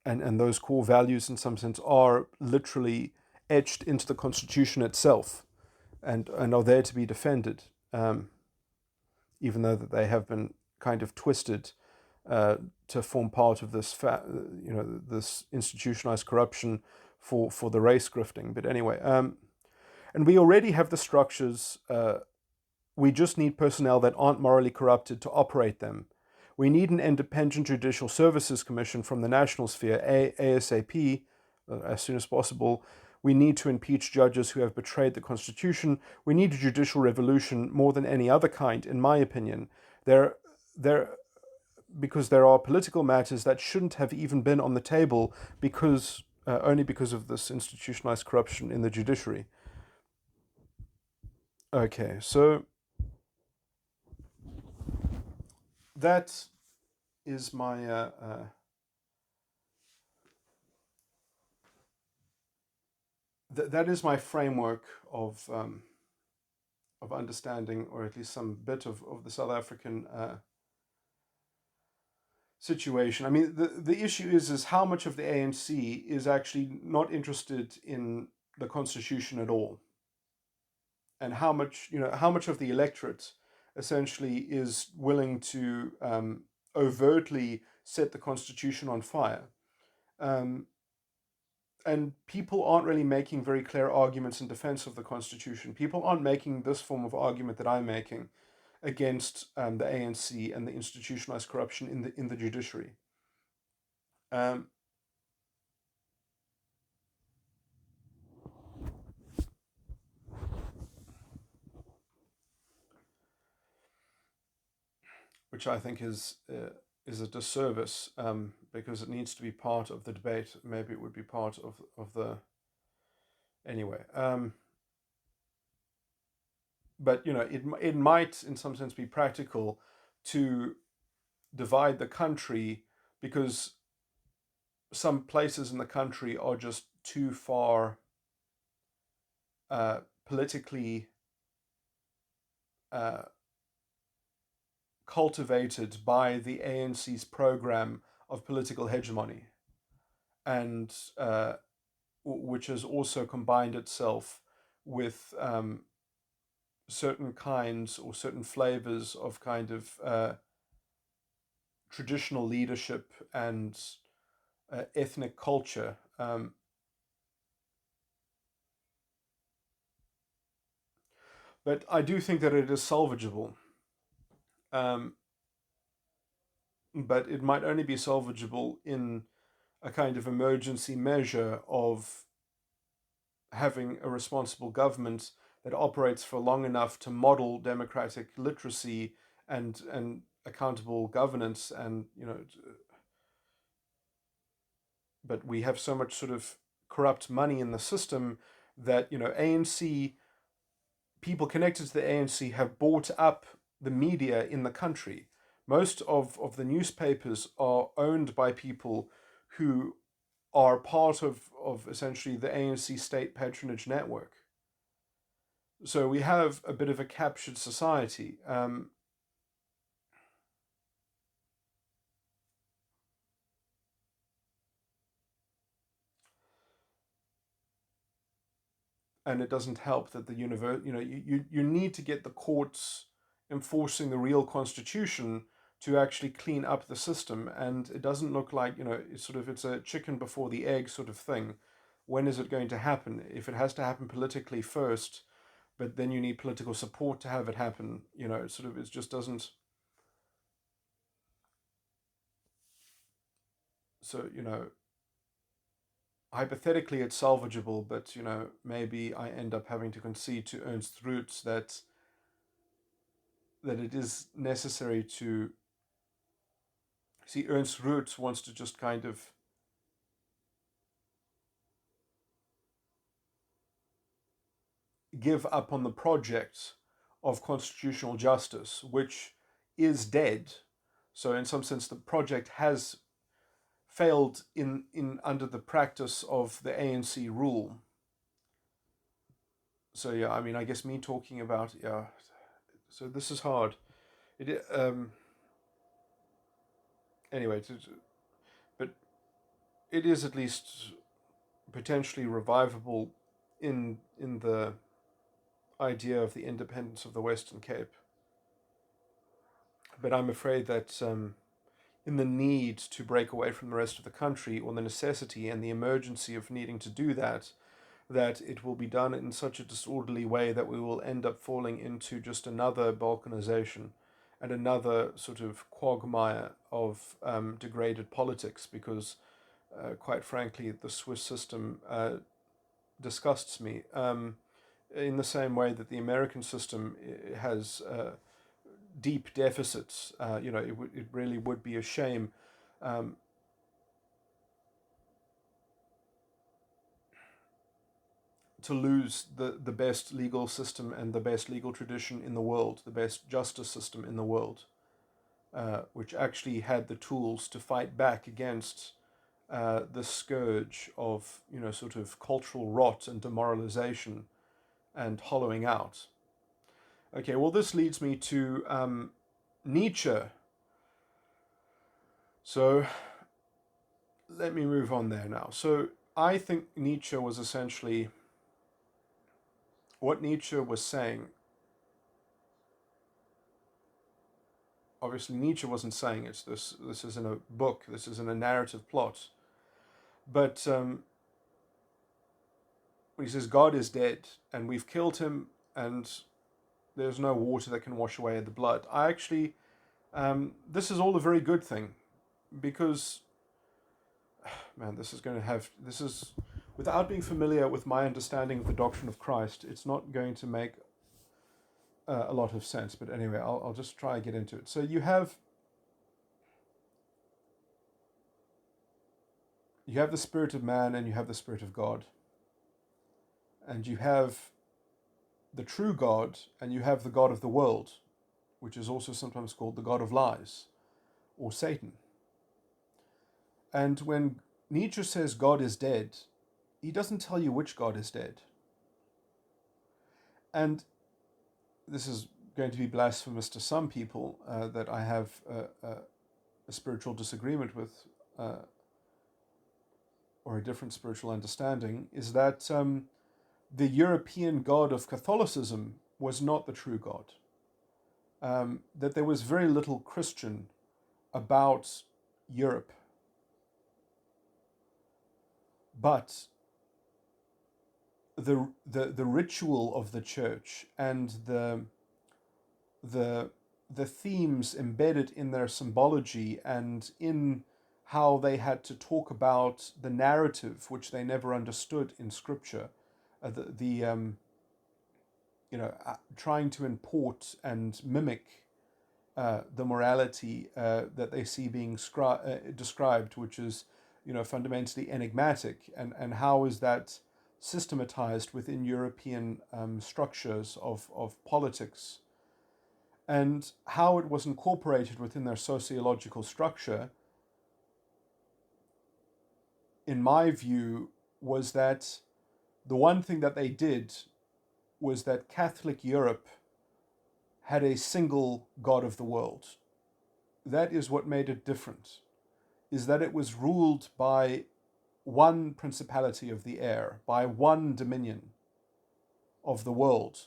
and those core values, in some sense, are literally etched into the Constitution itself, and are there to be defended, even though that they have been kind of twisted to form part of this, this institutionalized corruption for the race grifting. But anyway, and we already have the structures. We just need personnel that aren't morally corrupted to operate them. We need an independent judicial services commission from the national sphere, ASAP, as soon as possible. We need to impeach judges who have betrayed the Constitution. We need a judicial revolution more than any other kind, in my opinion. There, because there are political matters that shouldn't have even been on the table because only because of this institutionalized corruption in the judiciary. Okay, so that is my that is my framework of understanding, or at least some bit of the South African situation. I mean, the issue is how much of the ANC is actually not interested in the Constitution at all, and how much of the electorate essentially is willing to overtly set the Constitution on fire. And people aren't really making very clear arguments in defense of the Constitution. People aren't making this form of argument that I'm making against the ANC and the institutionalized corruption in the judiciary. Which I think is a disservice, because it needs to be part of the debate. Maybe it would be part of the anyway. But it might in some sense be practical to divide the country, because some places in the country are just too far politically cultivated by the ANC's program of political hegemony, and which has also combined itself with certain kinds or certain flavors of kind of traditional leadership and ethnic culture. But I do think that it is salvageable. But it might only be salvageable in a kind of emergency measure of having a responsible government that operates for long enough to model democratic literacy and accountable governance. And but we have so much sort of corrupt money in the system that ANC people connected to the ANC have bought up the media in the country. Most of the newspapers are owned by people who are part of essentially the ANC state patronage network. So we have a bit of a captured society. And it doesn't help that the you need to get the courts enforcing the real constitution to actually clean up the system. And it doesn't look like it's a chicken before the egg sort of thing. When is it going to happen? If it has to happen politically first, but then you need political support to have it happen, it just doesn't. So hypothetically it's salvageable, but maybe I end up having to concede to Ernst Roots that it is necessary to see. Ernst Roots wants to just kind of give up on the project of constitutional justice, which is dead. So in some sense the project has failed in under the practice of the ANC rule. So yeah, I mean, I guess me talking about so this is hard. It anyway, but it is at least potentially revivable in the idea of the independence of the Western Cape. But I'm afraid that in the need to break away from the rest of the country, or the necessity and the emergency of needing to do that, that it will be done in such a disorderly way that we will end up falling into just another balkanization and another sort of quagmire of degraded politics, because quite frankly the Swiss system disgusts me. In the same way that the American system has deep deficits. It really would be a shame um, to lose the best legal system and the best legal tradition in the world, the best justice system in the world, which actually had the tools to fight back against the scourge of, sort of cultural rot and demoralization and hollowing out. Okay, well, this leads me to Nietzsche. So let me move on there now. So I think Nietzsche was essentially, what Nietzsche was saying, obviously Nietzsche wasn't saying it, this is in a book, this is in a narrative plot, but when he says God is dead and we've killed him and there's no water that can wash away the blood, I actually, this is all a very good thing, because, man, this is, without being familiar with my understanding of the doctrine of Christ, it's not going to make a lot of sense. But anyway, I'll just try and get into it. So you have the spirit of man and you have the spirit of God. And you have the true God and you have the God of the world, which is also sometimes called the God of lies or Satan. And when Nietzsche says God is dead, he doesn't tell you which God is dead. And this is going to be blasphemous to some people that I have a spiritual disagreement with, or a different spiritual understanding, is that the European God of Catholicism was not the true God. That there was very little Christian about Europe. But the ritual of the church and the themes embedded in their symbology and in how they had to talk about the narrative, which they never understood in Scripture, trying to import and mimic the morality that they see being described, which is, fundamentally enigmatic, and how is that systematized within European structures of politics, and how it was incorporated within their sociological structure, in my view, was that the one thing that they did was that Catholic Europe had a single God of the world. That is what made it different, is that it was ruled by one principality of the air, by one dominion of the world.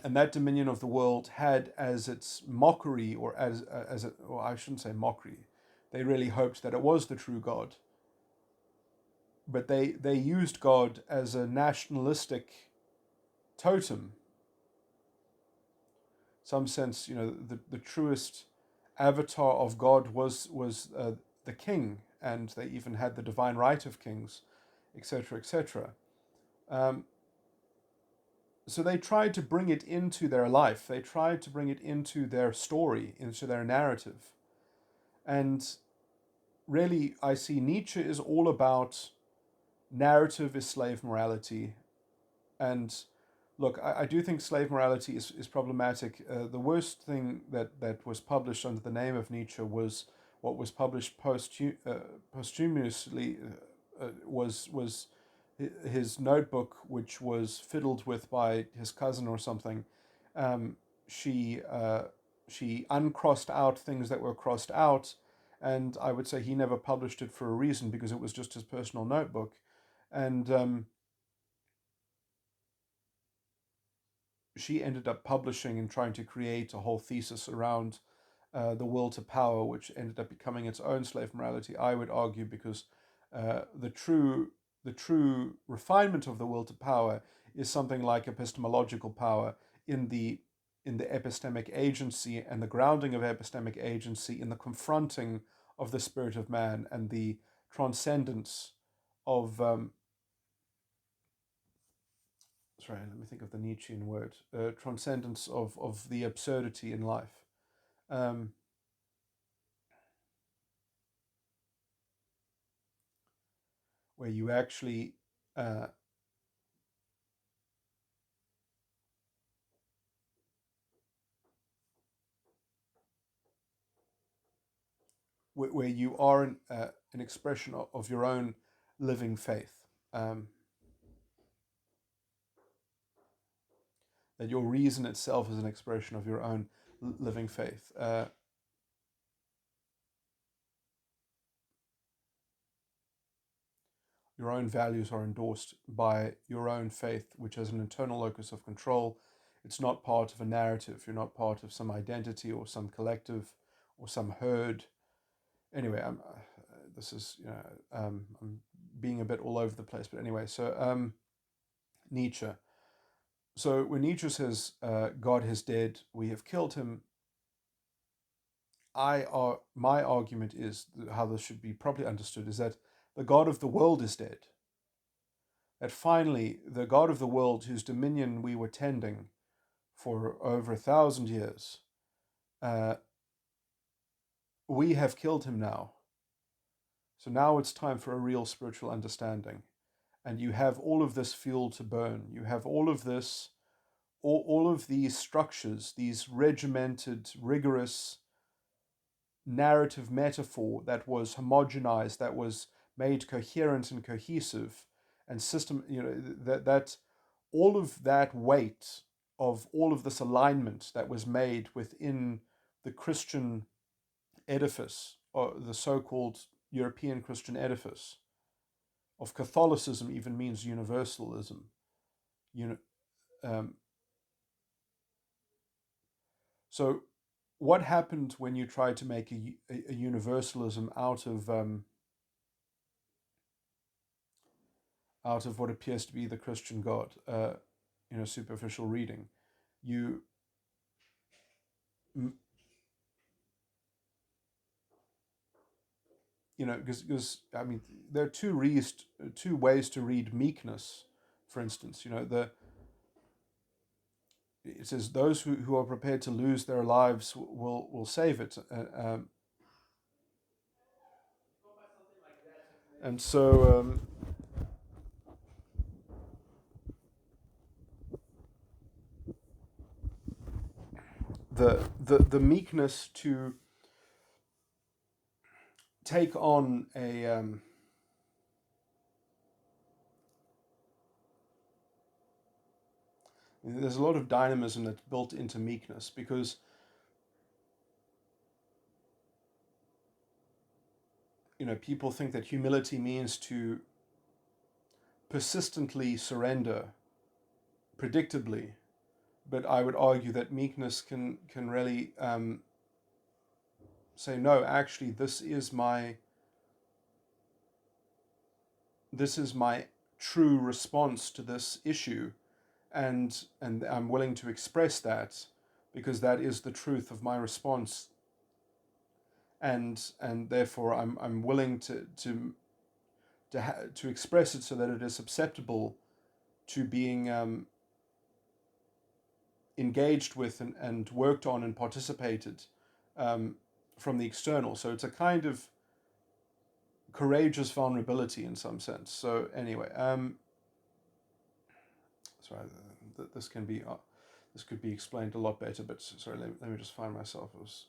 And that dominion of the world had as its mockery, or well, I shouldn't say mockery, they really hoped that it was the true God. But they used God as a nationalistic totem. In some sense, the truest avatar of God was the king, and they even had the divine right of kings, etc., etc. So they tried to bring it into their life. They tried to bring it into their story, into their narrative. And really, I see Nietzsche is all about narrative is slave morality. And look, I do think slave morality is problematic. The worst thing that was published under the name of Nietzsche was what was published posthumously, was his notebook, which was fiddled with by his cousin or something. She uncrossed out things that were crossed out, and I would say he never published it for a reason, because it was just his personal notebook. And she ended up publishing and trying to create a whole thesis around the will to power, which ended up becoming its own slave morality, I would argue, because the true refinement of the will to power is something like epistemological power, in the epistemic agency, and the grounding of epistemic agency in the confronting of the spirit of man and the transcendence of sorry, let me think of the Nietzschean word, transcendence of the absurdity in life. Um, where you actually uh, where you are an expression of your own living faith. Um, that your reason itself is an expression of your own living faith. Your own values are endorsed by your own faith, which has an internal locus of control. It's not part of a narrative. You're not part of some identity or some collective or some herd. Anyway, this is, I'm being a bit all over the place, but anyway, so Nietzsche. So when Nietzsche says God is dead, we have killed him, my argument is how this should be properly understood is that the God of the world is dead. That finally the God of the world, whose dominion we were tending for over 1,000 years, uh, we have killed him now. So now it's time for a real spiritual understanding. And you have all of this fuel to burn. You have all of this, all of these structures, these regimented, rigorous narrative metaphor that was homogenized, that was made coherent and cohesive and system, that all of that weight of all of this alignment that was made within the Christian edifice, or the so-called European Christian edifice of Catholicism, even means universalism. Um, so what happened when you tried to make a universalism out of what appears to be the Christian God, superficial reading? You, because I mean, there are two ways to read meekness. For instance, it says those who are prepared to lose their lives will save it, and so the meekness to take on there's a lot of dynamism that's built into meekness, because people think that humility means to persistently surrender predictably, but I would argue that meekness can really say, no, actually this is my true response to this issue, and I'm willing to express that because that is the truth of my response, and therefore I'm willing to express it so that it is susceptible to being engaged with and worked on and participated um, from the external. So it's a kind of courageous vulnerability in some sense. So anyway, sorry, this could be explained a lot better, but sorry, let me just find myself. I was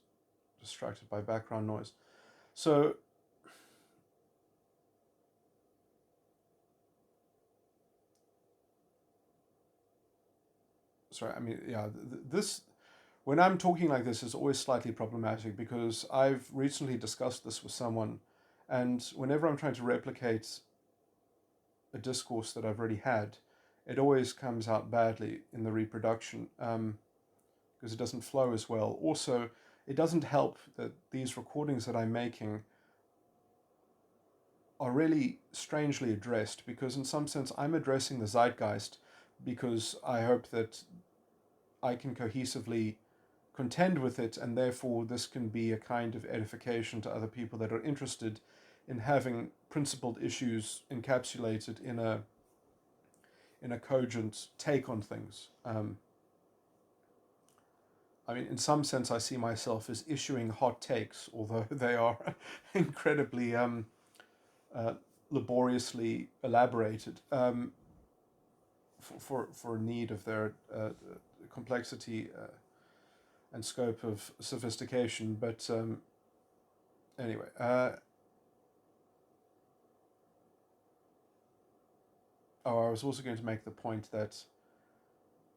distracted by background noise. So sorry, I mean, yeah, this when I'm talking like this is always slightly problematic, because I've recently discussed this with someone, and whenever I'm trying to replicate a discourse that I've already had, it always comes out badly in the reproduction, because it doesn't flow as well. Also, it doesn't help that these recordings that I'm making are really strangely addressed, because in some sense I'm addressing the zeitgeist, because I hope that I can cohesively contend with it, and therefore this can be a kind of edification to other people that are interested in having principled issues encapsulated in a cogent take on things. I mean, in some sense, I see myself as issuing hot takes, although they are incredibly uh, laboriously elaborated for need of their complexity and scope of sophistication. But anyway, I was also going to make the point that,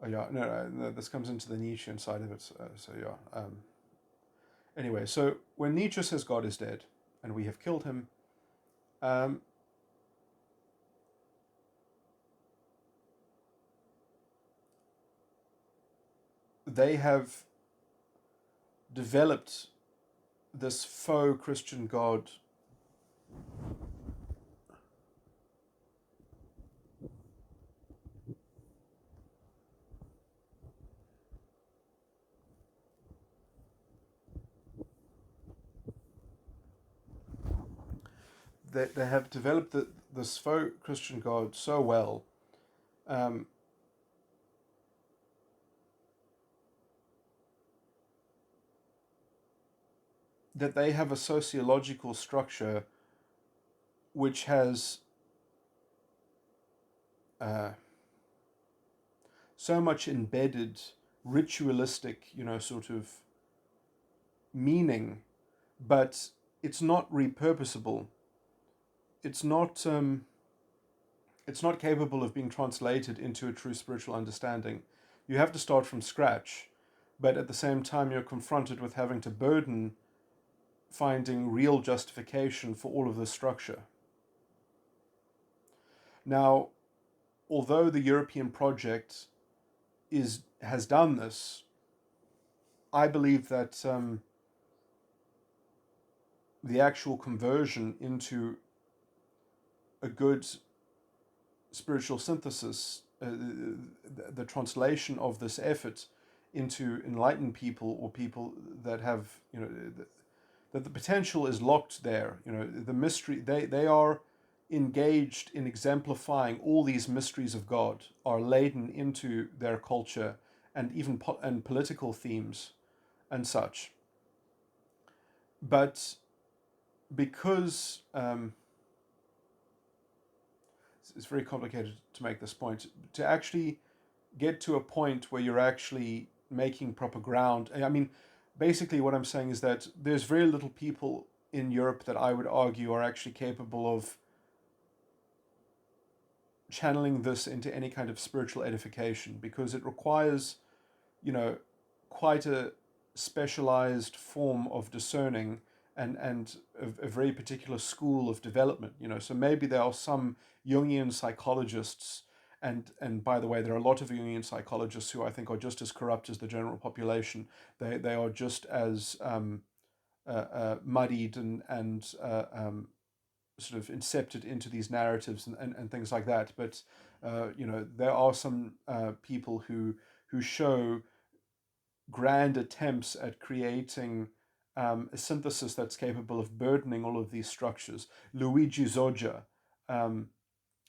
oh yeah, no, this comes into the Nietzschean side of it. So yeah. Anyway, so when Nietzsche says God is dead and we have killed him, um, they have developed this faux Christian God. They have developed this faux Christian God so well, um, that they have a sociological structure which has uh, so much embedded ritualistic, sort of meaning, but it's not repurposable. It's not. It's not capable of being translated into a true spiritual understanding. You have to start from scratch, but at the same time, you're confronted with having to burden finding real justification for all of this structure. Now, although the European project has done this, I believe that the actual conversion into a good spiritual synthesis, the translation of this effort into enlightened people, or people that have, that the potential is locked there. The mystery, they are engaged in exemplifying all these mysteries of God, are laden into their culture and even and political themes and such. But because it's very complicated to make this point, to actually get to a point where you're actually making proper ground. I mean, basically what I'm saying is that there's very little people in Europe that I would argue are actually capable of channeling this into any kind of spiritual edification, because it requires, quite a specialized form of discerning, and a very particular school of development. So maybe there are some Jungian psychologists, and by the way, there are a lot of Jungian psychologists who I think are just as corrupt as the general population. They are just as muddied and sort of incepted into these narratives and things like that. But there are some people who show grand attempts at creating a synthesis that's capable of burdening all of these structures. Luigi Zoggia, an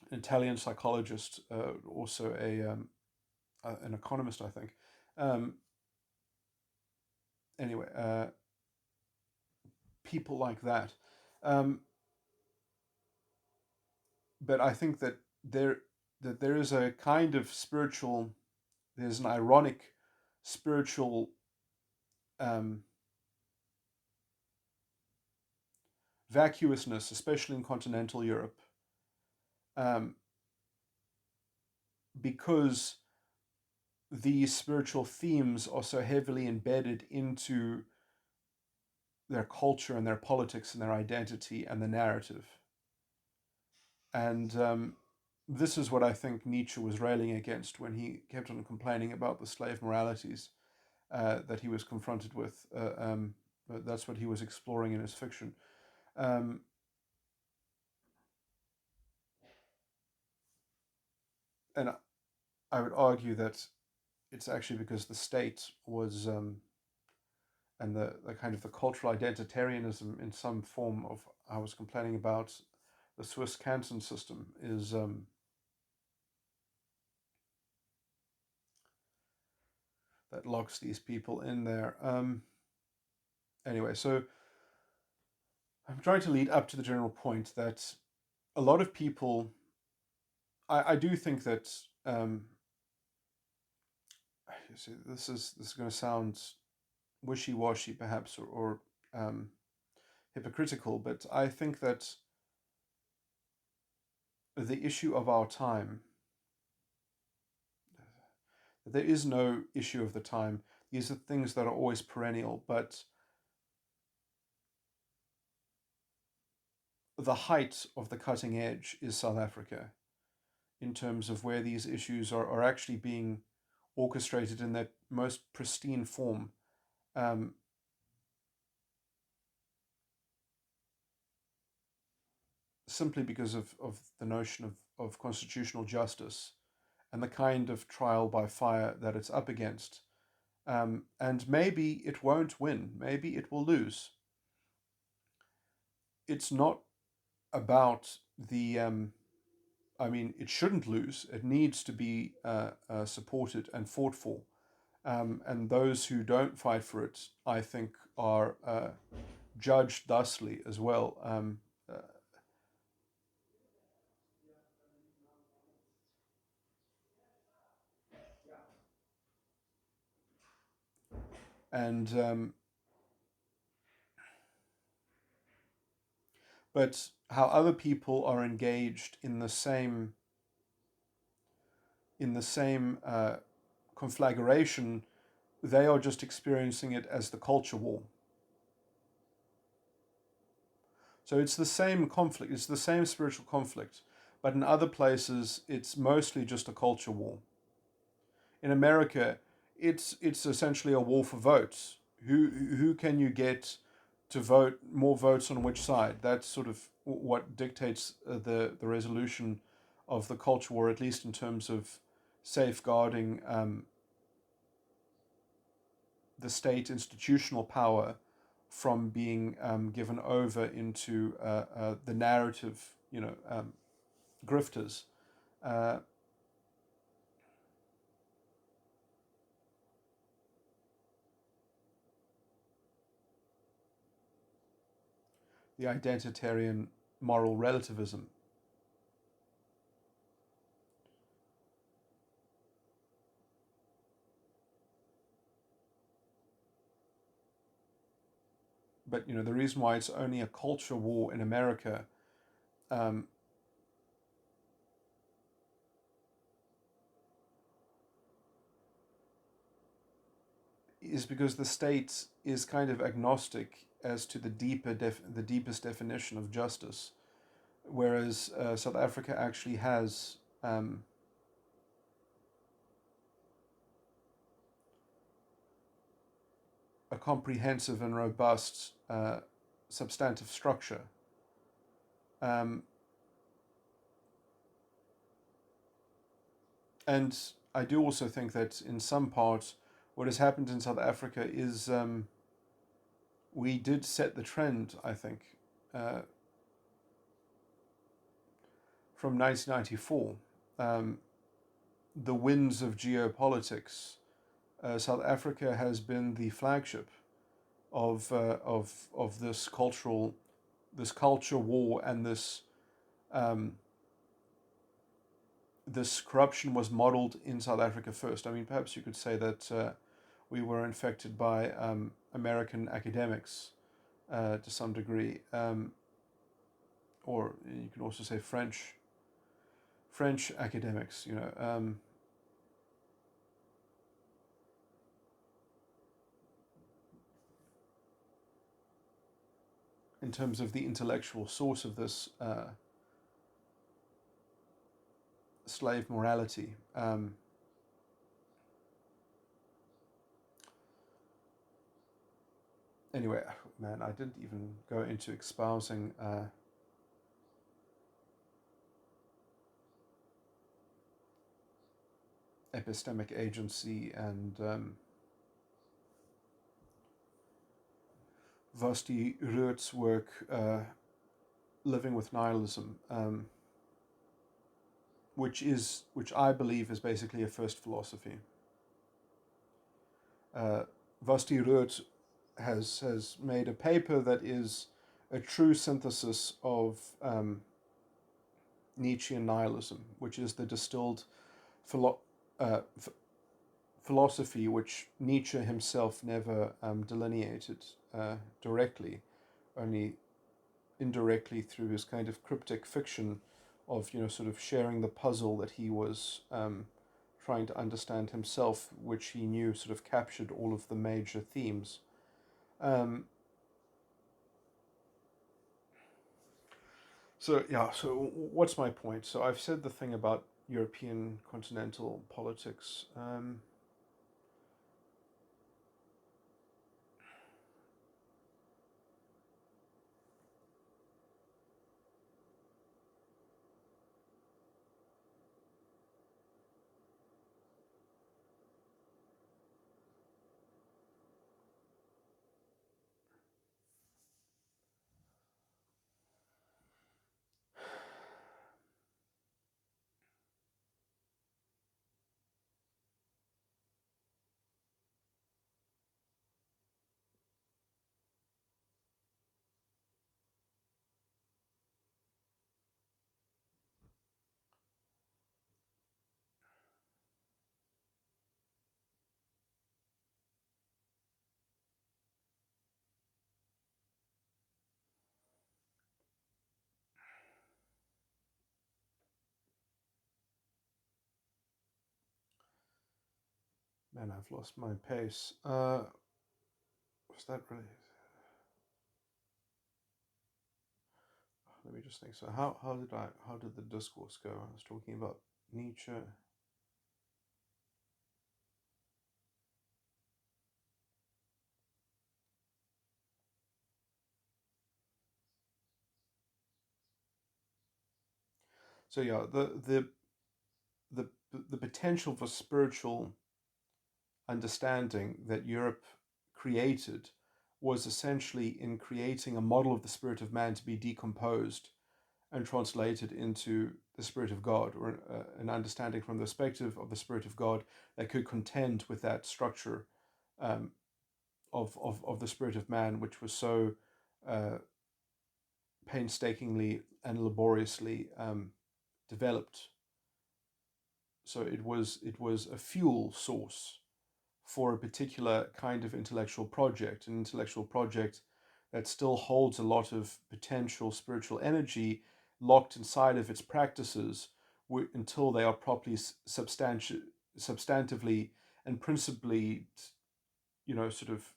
Italian psychologist, also an economist, I think. Um, anyway, people like that. Um, but I think that there is a kind of spiritual, there's an ironic spiritual um, vacuousness, especially in continental Europe, um, because these spiritual themes are so heavily embedded into their culture and their politics and their identity and the narrative. And this is what I think Nietzsche was railing against when he kept on complaining about the slave moralities that he was confronted with. That's what he was exploring in his fiction. Um, and I would argue that it's actually because the state was, and the kind of the cultural identitarianism in some form of, I was complaining about the Swiss canton system, is that locks these people in there. Anyway, so I'm trying to lead up to the general point that a lot of people, I do think that, see, this is going to sound wishy-washy perhaps, or hypocritical, but I think that the issue of our time, there is no issue of the time. These are things that are always perennial, but the height of the cutting edge is South Africa in terms of where these issues are actually being orchestrated in their most pristine form. Simply because of the notion of constitutional justice and the kind of trial by fire that it's up against. And maybe it won't win, maybe it will lose. It's not about the, it shouldn't lose. It needs to be supported and fought for. And those who don't fight for it, I think, are judged thusly as well. And but how other people are engaged in the same conflagration, they are just experiencing it as the culture war. So it's the same conflict, it's the same spiritual conflict, but in other places it's mostly just a culture war. In America, it's essentially a war for votes. Who can you get to vote more votes on which side? That's sort of what dictates the resolution of the culture war, at least in terms of safeguarding the state institutional power from being given over into the narrative, grifters. Uh, the identitarian moral relativism. But the reason why it's only a culture war in America um, is because the state is kind of agnostic as to the deepest definition of justice, whereas South Africa actually has a comprehensive and robust substantive structure. Um, and I do also think that in some parts, what has happened in South Africa is we did set the trend, I think, uh, from 1994. The winds of geopolitics. South Africa has been the flagship of this culture war, and um, this corruption was modeled in South Africa first. I mean, perhaps you could say that we were infected by American academics to some degree, or you can also say French academics. In terms of the intellectual source of this slave morality. Anyway, man, I didn't even go into espousing epistemic agency and Vasti Ruurt's work, Living with Nihilism, which I believe is basically a first philosophy. Uh, Vasti Rood has made a paper that is a true synthesis of Nietzschean nihilism, which is the distilled philo- philosophy which Nietzsche himself never delineated directly, only indirectly through his kind of cryptic fiction of, sort of sharing the puzzle that he was trying to understand himself, which he knew sort of captured all of the major themes. Um, so what's my point? So I've said the thing about European continental politics. Man, I've lost my pace. Was that really? Let me just think. So how did the discourse go? I was talking about Nietzsche. So yeah, the the potential for spiritual understanding that Europe created was essentially in creating a model of the spirit of man to be decomposed and translated into the spirit of God, or an understanding from the perspective of the spirit of God that could contend with that structure um, of the spirit of man, which was so uh, painstakingly and laboriously developed. So it was a fuel source for a particular kind of intellectual project, an intellectual project that still holds a lot of potential spiritual energy locked inside of its practices until they are properly substantively and principally, sort of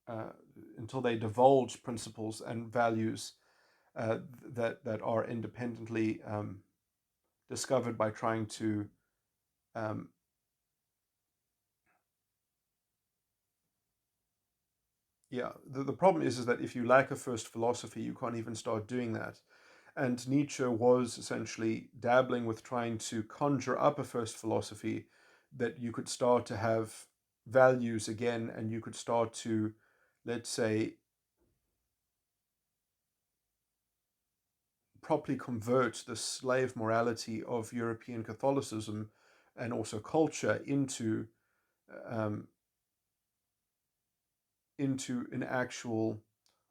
uh, until they divulge principles and values that are independently discovered by trying to um, yeah, the problem is that if you lack a first philosophy, you can't even start doing that. And Nietzsche was essentially dabbling with trying to conjure up a first philosophy that you could start to have values again, and you could start to, let's say, properly convert the slave morality of European Catholicism and also culture um, into an actual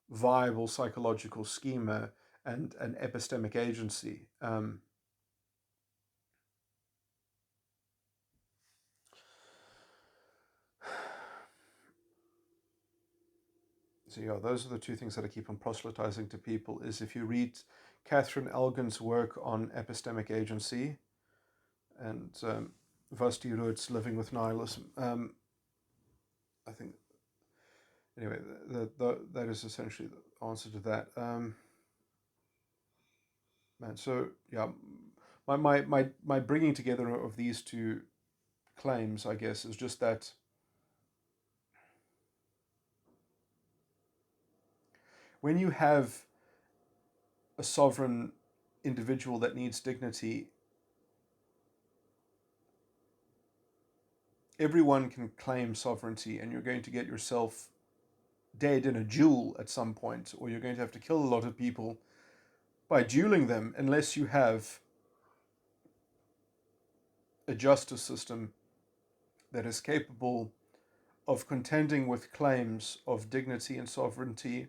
viable psychological schema and an epistemic agency. So yeah, those are the two things that I keep on proselytizing to people. Is if you read Catherine Elgin's work on epistemic agency and Vasti Rood's Living with Nihilism, I think anyway that is essentially the answer to that. Man, so yeah, my bringing together of these two claims, I guess, is just that when you have a sovereign individual that needs dignity, everyone can claim sovereignty, and you're going to get yourself dead in a duel at some point, or you're going to have to kill a lot of people by dueling them unless you have a justice system that is capable of contending with claims of dignity and sovereignty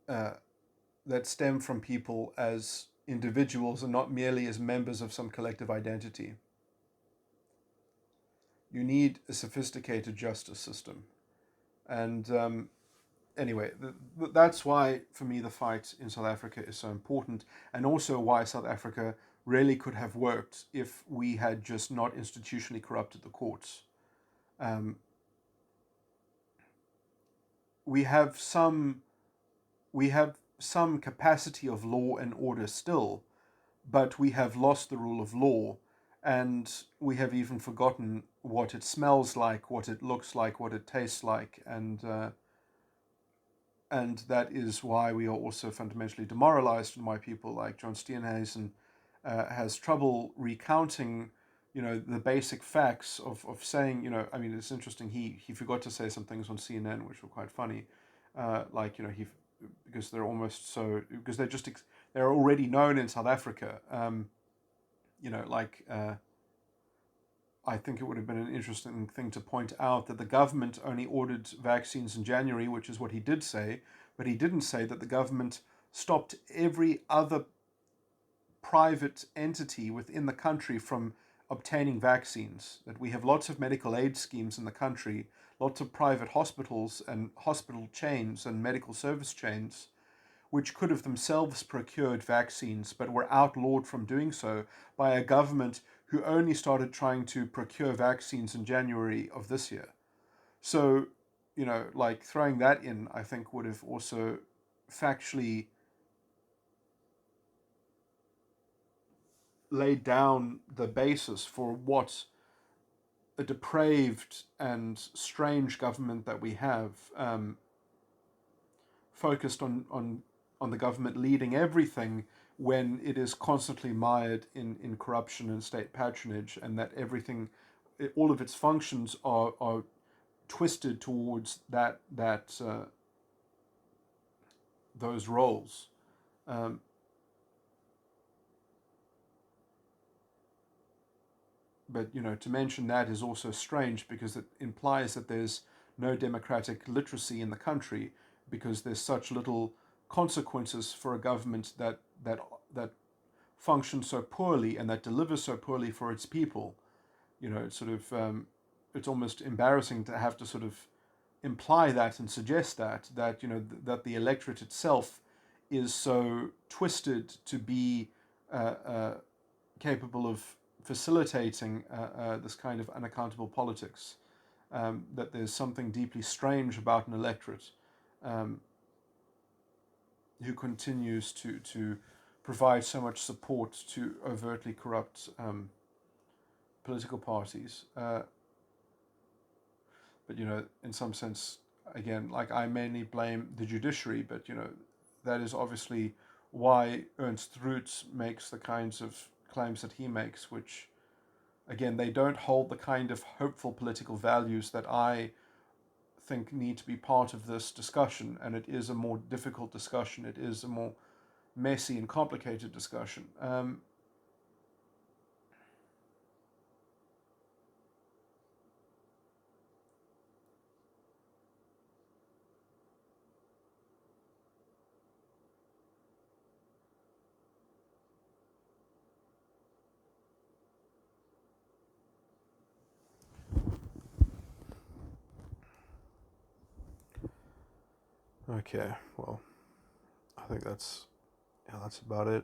that stem from people as individuals and not merely as members of some collective identity. You need a sophisticated justice system. And anyway, that's why, for me, the fight in South Africa is so important, and also why South Africa really could have worked if we had just not institutionally corrupted the courts. We have some capacity of law and order still, but we have lost the rule of law, and we have even forgotten what it smells like, what it looks like, what it tastes like, and that is why we are also fundamentally demoralized, and why people like John Steenhuisen has trouble recounting, the basic facts of saying, I mean, it's interesting, he forgot to say some things on CNN which were quite funny, because they're almost so, because they're already known in South Africa, I think it would have been an interesting thing to point out that the government only ordered vaccines in January, which is what he did say, but he didn't say that the government stopped every other private entity within the country from obtaining vaccines. That we have lots of medical aid schemes in the country, lots of private hospitals and hospital chains and medical service chains, which could have themselves procured vaccines but were outlawed from doing so by a government who only started trying to procure vaccines in January of this year. So, throwing that in, I think, would have also factually laid down the basis for what a depraved and strange government that we have, focused on the government leading everything when it is constantly mired in corruption and state patronage, and that everything, all of its functions are twisted towards those roles. But to mention that is also strange, because it implies that there's no democratic literacy in the country, because there's such little consequences for a government that functions so poorly and that delivers so poorly for its people. It's sort of it's almost embarrassing to have to sort of imply that and suggest that that the electorate itself is so twisted to be capable of facilitating this kind of unaccountable politics, that there's something deeply strange about an electorate who continues to provide so much support to overtly corrupt political parties. But in some sense, again, I mainly blame the judiciary, but that is obviously why Ernst Roets makes the kinds of claims that he makes, which, again, they don't hold the kind of hopeful political values that I think need to be part of this discussion. And it is a more difficult discussion. It is a more messy and complicated discussion. Okay, well, I think that's about it.